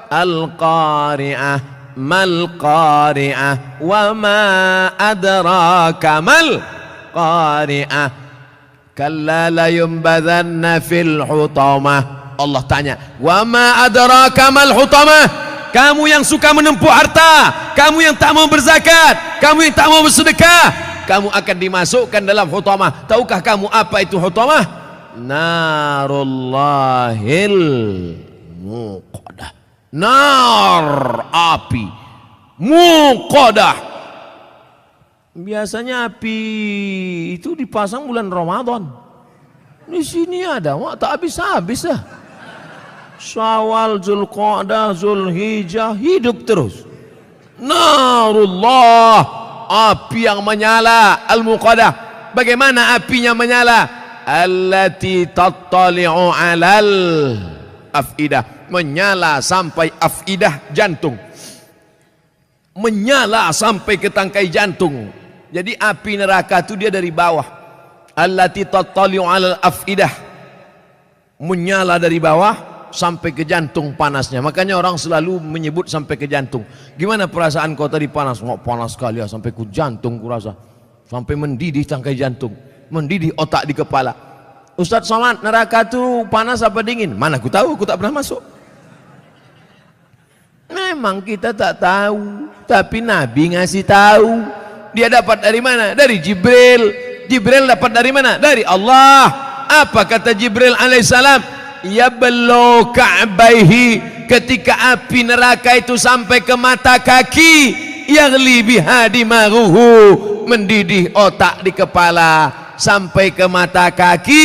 Al-qari'ah, mal qari'ah, wama adraka mal qari'ah, kalla la yumbadzanna fil hutamah. Allah tanya, wama adraka mal hutamah. Kamu yang suka menempuh harta, kamu yang tak mau berzakat, kamu yang tak mau bersedekah, kamu akan dimasukkan dalam hutamah. Tahukah kamu apa itu hutamah? Narullahil muqadah. Nar, api muqadah. Biasanya api itu dipasang bulan Ramadan. Di sini ada, tak habis-habis dah. Syawal, Zulqa'dah, Zulhijjah, hidup terus. Narullah, api yang menyala, al-muqadah. Bagaimana apinya menyala? Allati tattali'u 'alal afidah, menyala sampai afidah, jantung. Menyala sampai ke tangkai jantung. Jadi api neraka itu dia dari bawah. Allati tattali'u 'alal afidah, menyala dari bawah sampai ke jantung panasnya. Makanya orang selalu menyebut sampai ke jantung. Gimana perasaan kau tadi panas? Oh, panas sekali ya, sampai ke jantung kurasa. Sampai mendidih tangkai jantung, mendidih otak di kepala. Ustadz Somad, neraka itu panas apa dingin? Mana aku tahu, aku tak pernah masuk. Memang kita tak tahu, tapi Nabi ngasih tahu. Dia dapat dari mana? Dari Jibril. Jibril dapat dari mana? Dari Allah. Apa kata Jibril alaihissalam? Yablu ka'baihi, ketika api neraka itu sampai ke mata kaki, yaghli biha dimaghuhu, mendidih otak di kepala, sampai ke mata kaki,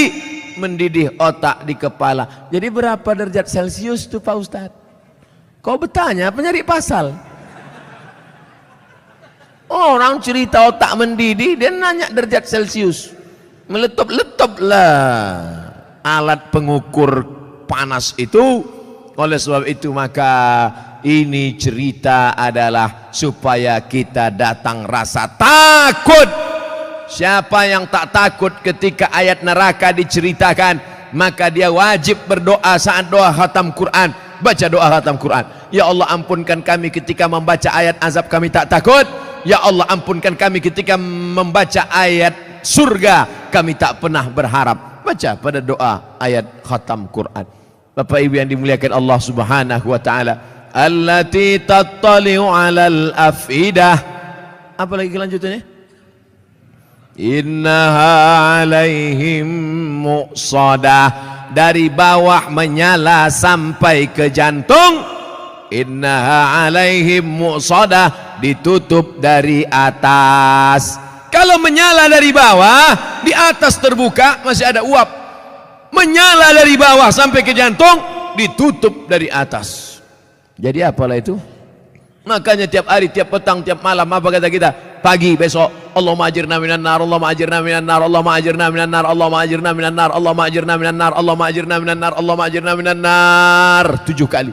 mendidih otak di kepala. Jadi berapa derajat Celcius itu Pak Ustadz? Kau bertanya apa nyari pasal? Orang cerita otak mendidih, dia nanya derajat Celcius. Meletup-letup lah alat pengukur panas itu. Oleh sebab itu maka ini cerita adalah supaya kita datang rasa takut. Siapa yang tak takut ketika ayat neraka diceritakan, maka dia wajib berdoa saat doa khatam Quran. Baca doa khatam Quran. Ya Allah, ampunkan kami ketika membaca ayat azab, kami tak takut. Ya Allah, ampunkan kami ketika membaca ayat surga, kami tak pernah berharap. Baca pada doa ayat khatam Quran. Bapak Ibu yang dimuliakan Allah Subhanahu wa taala, allati tattali'u 'alal afidah. Apa lagi kelanjutannya? Innaha 'alaihim muqsadah, dari bawah menyala sampai ke jantung. Innaha 'alaihim muqsadah, ditutup dari atas. Kalau menyala dari bawah, di atas terbuka masih ada uap. Menyala dari bawah sampai ke jantung, ditutup dari atas. Jadi apalah itu? Makanya tiap hari, tiap petang, tiap malam apa kata kita? Pagi besok, Allahumma ajirna minan nar, Allahumma ajirna minan nar, Allahumma ajirna minan nar, Allahumma ajirna minan nar, Allahumma ajirna minan nar, Allahumma ajirna minan nar, Allahumma ajirna minan nar. 7 kali.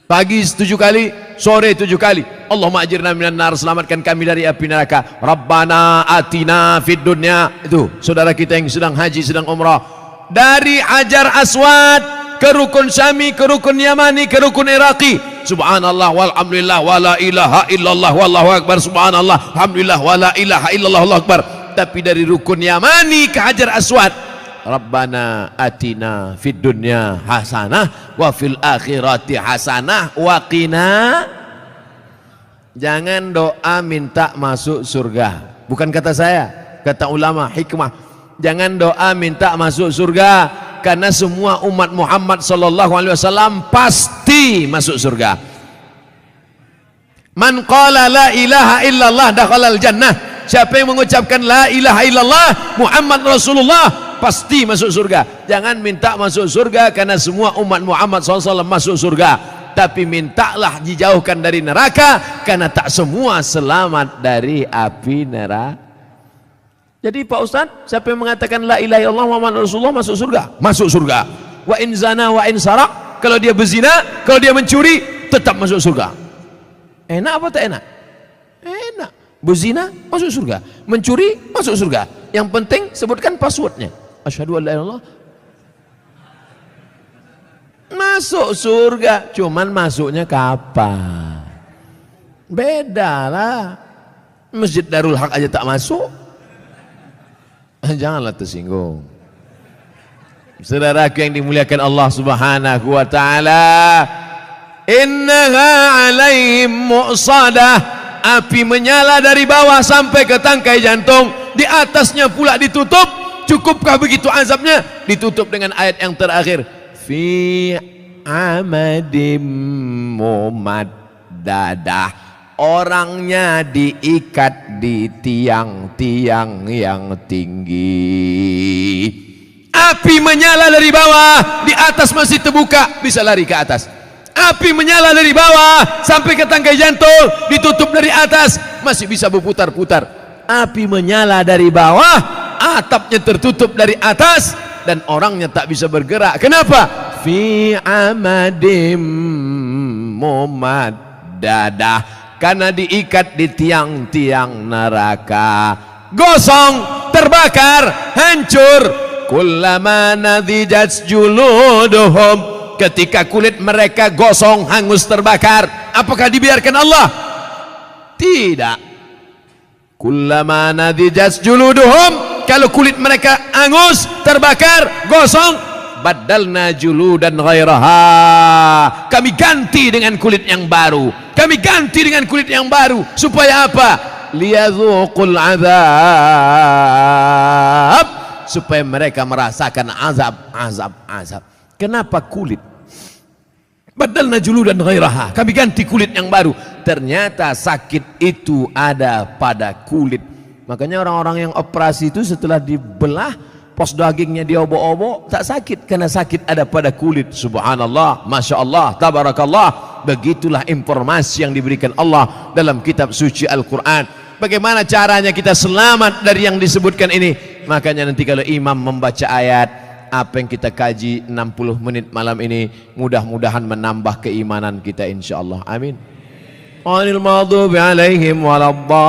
Pagi 7 kali, sore 7 kali. Allahumma ajirna minan nar, selamatkan kami dari api neraka. Rabbana atina fid dunya. Itu saudara kita yang sedang haji, sedang umrah, dari Hajar Aswad ke Rukun Syami, ke Rukun Yamani, ke Rukun Iraqi. Subhanallah walhamdulillah wala ilaha illallah wallahu akbar. Subhanallah alhamdulillah wala ilaha illallah wallahu akbar. Tapi dari Rukun Yamani ke Hajar Aswad, Rabbana atina fid dunya hasanah wa fil akhirati hasanah wa qina. Jangan doa minta masuk surga. Bukan kata saya, kata ulama hikmah. Jangan doa minta masuk surga, karena semua umat Muhammad sallallahu alaihi wasallam pasti masuk surga. Man qala la ilaha illallah dakhalal jannah. Siapa yang mengucapkan la ilaha illallah Muhammad Rasulullah pasti masuk surga. Jangan minta masuk surga karena semua umat Muhammad SAW masuk surga, tapi mintalah dijauhkan dari neraka, karena tak semua selamat dari api neraka. Jadi Pak Ustaz, siapa yang mengatakan la ilaha illallah Muhammad Rasulullah masuk surga? Masuk surga. Wa in zana wa in sarak, kalau dia berzina, kalau dia mencuri, tetap masuk surga. Enak apa tak enak? Enak. Berzina masuk surga, mencuri masuk surga. Yang penting sebutkan passwordnya. Asyhadu an la ilaha illallah. Masuk surga, cuman masuknya kapan? Beda lah. Masjid Darul Haq aja tak masuk. Janganlah tersinggung. Saudaraku yang dimuliakan Allah Subhanahu wa taala, innaha 'alaihim mu'sadah, api menyala dari bawah sampai ke tangkai jantung, di atasnya pula ditutup. Cukupkah begitu azabnya? Ditutup dengan ayat yang terakhir, fi amadim mumaddadah. Orangnya diikat di tiang-tiang yang tinggi. Api menyala dari bawah, di atas masih terbuka, bisa lari ke atas. Api menyala dari bawah sampai ke tangkai jantung, ditutup dari atas, masih bisa berputar-putar. Api menyala dari bawah, atapnya tertutup dari atas, dan orangnya tak bisa bergerak. Kenapa? Fi amadim mumaddadah, karena diikat di tiang-tiang neraka. Gosong, terbakar, hancur. Kullama nadijat juluduhum, ketika kulit mereka gosong, hangus, terbakar, apakah dibiarkan Allah? Tidak. Kullama nadijat juluduhum, kalau kulit mereka hangus, terbakar, gosong, badalna juludan ghairaha, kami ganti dengan kulit yang baru. Kami ganti dengan kulit yang baru. Supaya apa? Liyadzuqul azab, supaya mereka merasakan azab. Kenapa kulit? Badalna juludan ghairaha, kami ganti kulit yang baru. Ternyata sakit itu ada pada kulit. Makanya orang-orang yang operasi itu setelah dibelah, pos dagingnya diobok-obok, tak sakit, karena sakit ada pada kulit. Subhanallah, Masya Allah, Tabarakallah. Begitulah informasi yang diberikan Allah dalam kitab suci Al-Quran. Bagaimana caranya kita selamat dari yang disebutkan ini? Makanya nanti kalau imam membaca ayat, apa yang kita kaji 60 menit malam ini, mudah-mudahan menambah keimanan kita insyaallah. Amin. Ghairil maghdubi alaihim waladdallin.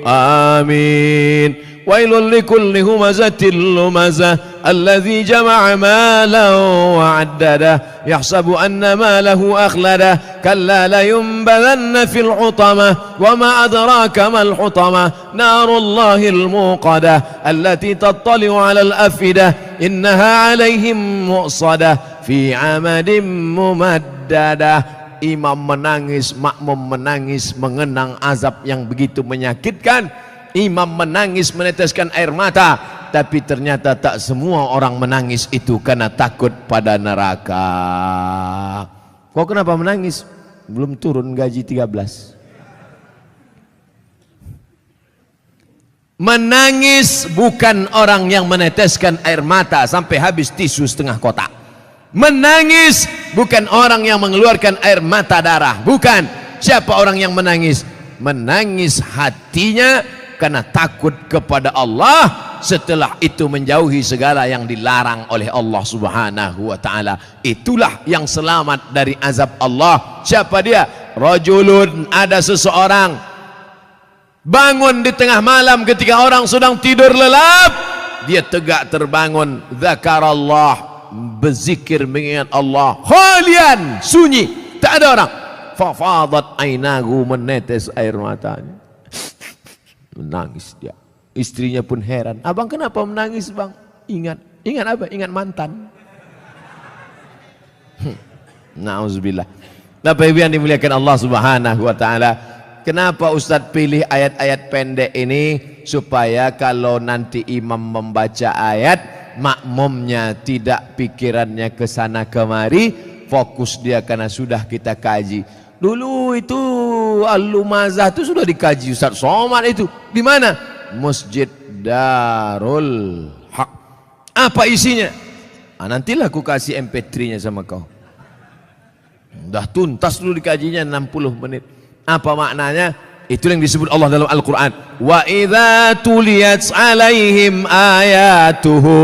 Amin. Wailul likulli humazatil lumazah alladzi jama'a malan wa 'addada yahsabu anna malahu akhlada kalla la yunbadanna fil hutamah wa ma adraka mal hutamah narullahil muqadah allati tattali'u 'alal afidah innaha 'alaihim mu'sadah fi 'amadin mumaddadah. Imam menangis, makmum menangis mengenang azab yang begitu menyakitkan. Imam menangis meneteskan air mata, tapi ternyata tak semua orang menangis itu karena takut pada neraka. Kau kenapa menangis? Belum turun gaji 13. Menangis bukan orang yang meneteskan air mata sampai habis tisu setengah kotak. Menangis bukan orang yang mengeluarkan air mata darah. Bukan. Siapa orang yang menangis? Menangis hatinya karena takut kepada Allah, setelah itu menjauhi segala yang dilarang oleh Allah Subhanahu wa taala. Itulah yang selamat dari azab Allah. Siapa dia? Rajulun, ada seseorang bangun di tengah malam ketika orang sedang tidur lelap, dia tegak terbangun, zakarallah, berzikir mengingat Allah, khalian, sunyi, tak ada orang. Fafadat ainahu, menetes air matanya, menangis dia. Istrinya pun heran, abang kenapa menangis bang? Ingat apa? Ingat mantan. Nauzubillah. Bapak Ibu yang dimuliakan Allah Subhanahu wa taala, kenapa Ustadz pilih ayat-ayat pendek ini? Supaya kalau nanti imam membaca ayat, makmumnya tidak pikirannya ke sana kemari, fokus dia karena sudah kita kaji. Dulu itu Al-Lumazah itu sudah dikaji Ustaz Somad itu. Di mana? Masjid Darul Haq. Apa isinya? Nantilah aku kasih MP3-nya sama kau. Dah tuntas dulu dikajinya 60 menit. Apa maknanya? Itu yang disebut Allah dalam Al-Quran. Wa idza tuliyat alaihim ayatuhu.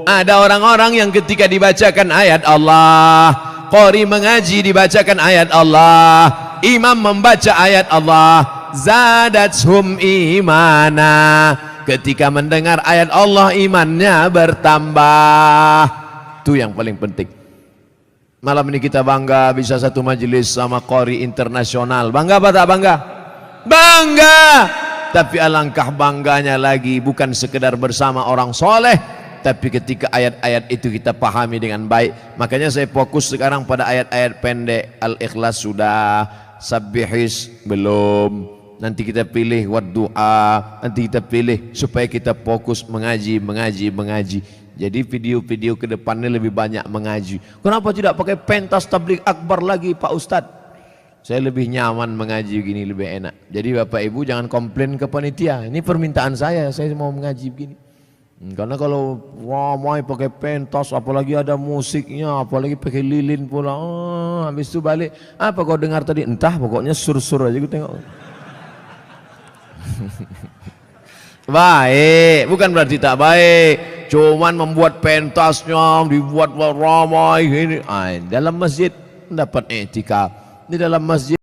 Ada orang-orang yang ketika dibacakan ayat Allah, qari mengaji dibacakan ayat Allah, imam membaca ayat Allah, zadathum imana. Ketika mendengar ayat Allah, imannya bertambah. Itu yang paling penting. Malam ini kita bangga bisa satu majelis sama qari internasional. Bangga apa tak bangga? Bangga. Tapi alangkah bangganya lagi bukan sekedar bersama orang soleh, tapi ketika ayat-ayat itu kita pahami dengan baik. Makanya saya fokus sekarang pada ayat-ayat pendek. Al-Ikhlas sudah, Sabbihis belum, nanti kita pilih Waddu'a, nanti kita pilih, supaya kita fokus mengaji. Jadi video-video ke depannya lebih banyak mengaji. Kenapa tidak pakai pentas tabligh akbar lagi Pak Ustadz? Saya lebih nyaman mengaji begini, lebih enak. Jadi Bapak Ibu jangan komplain ke panitia. Ini permintaan saya mau mengaji begini. Karena kalau ramai pakai pentas, apalagi ada musiknya, apalagi pakai lilin pula, habis itu balik, apa kau dengar tadi? Entah, pokoknya sur-sur aja gue tengok. Baik, bukan berarti tak baik. Cuman membuat pentasnya, dibuat ramai ini. Dalam masjid dapat etika. Di dalam masjid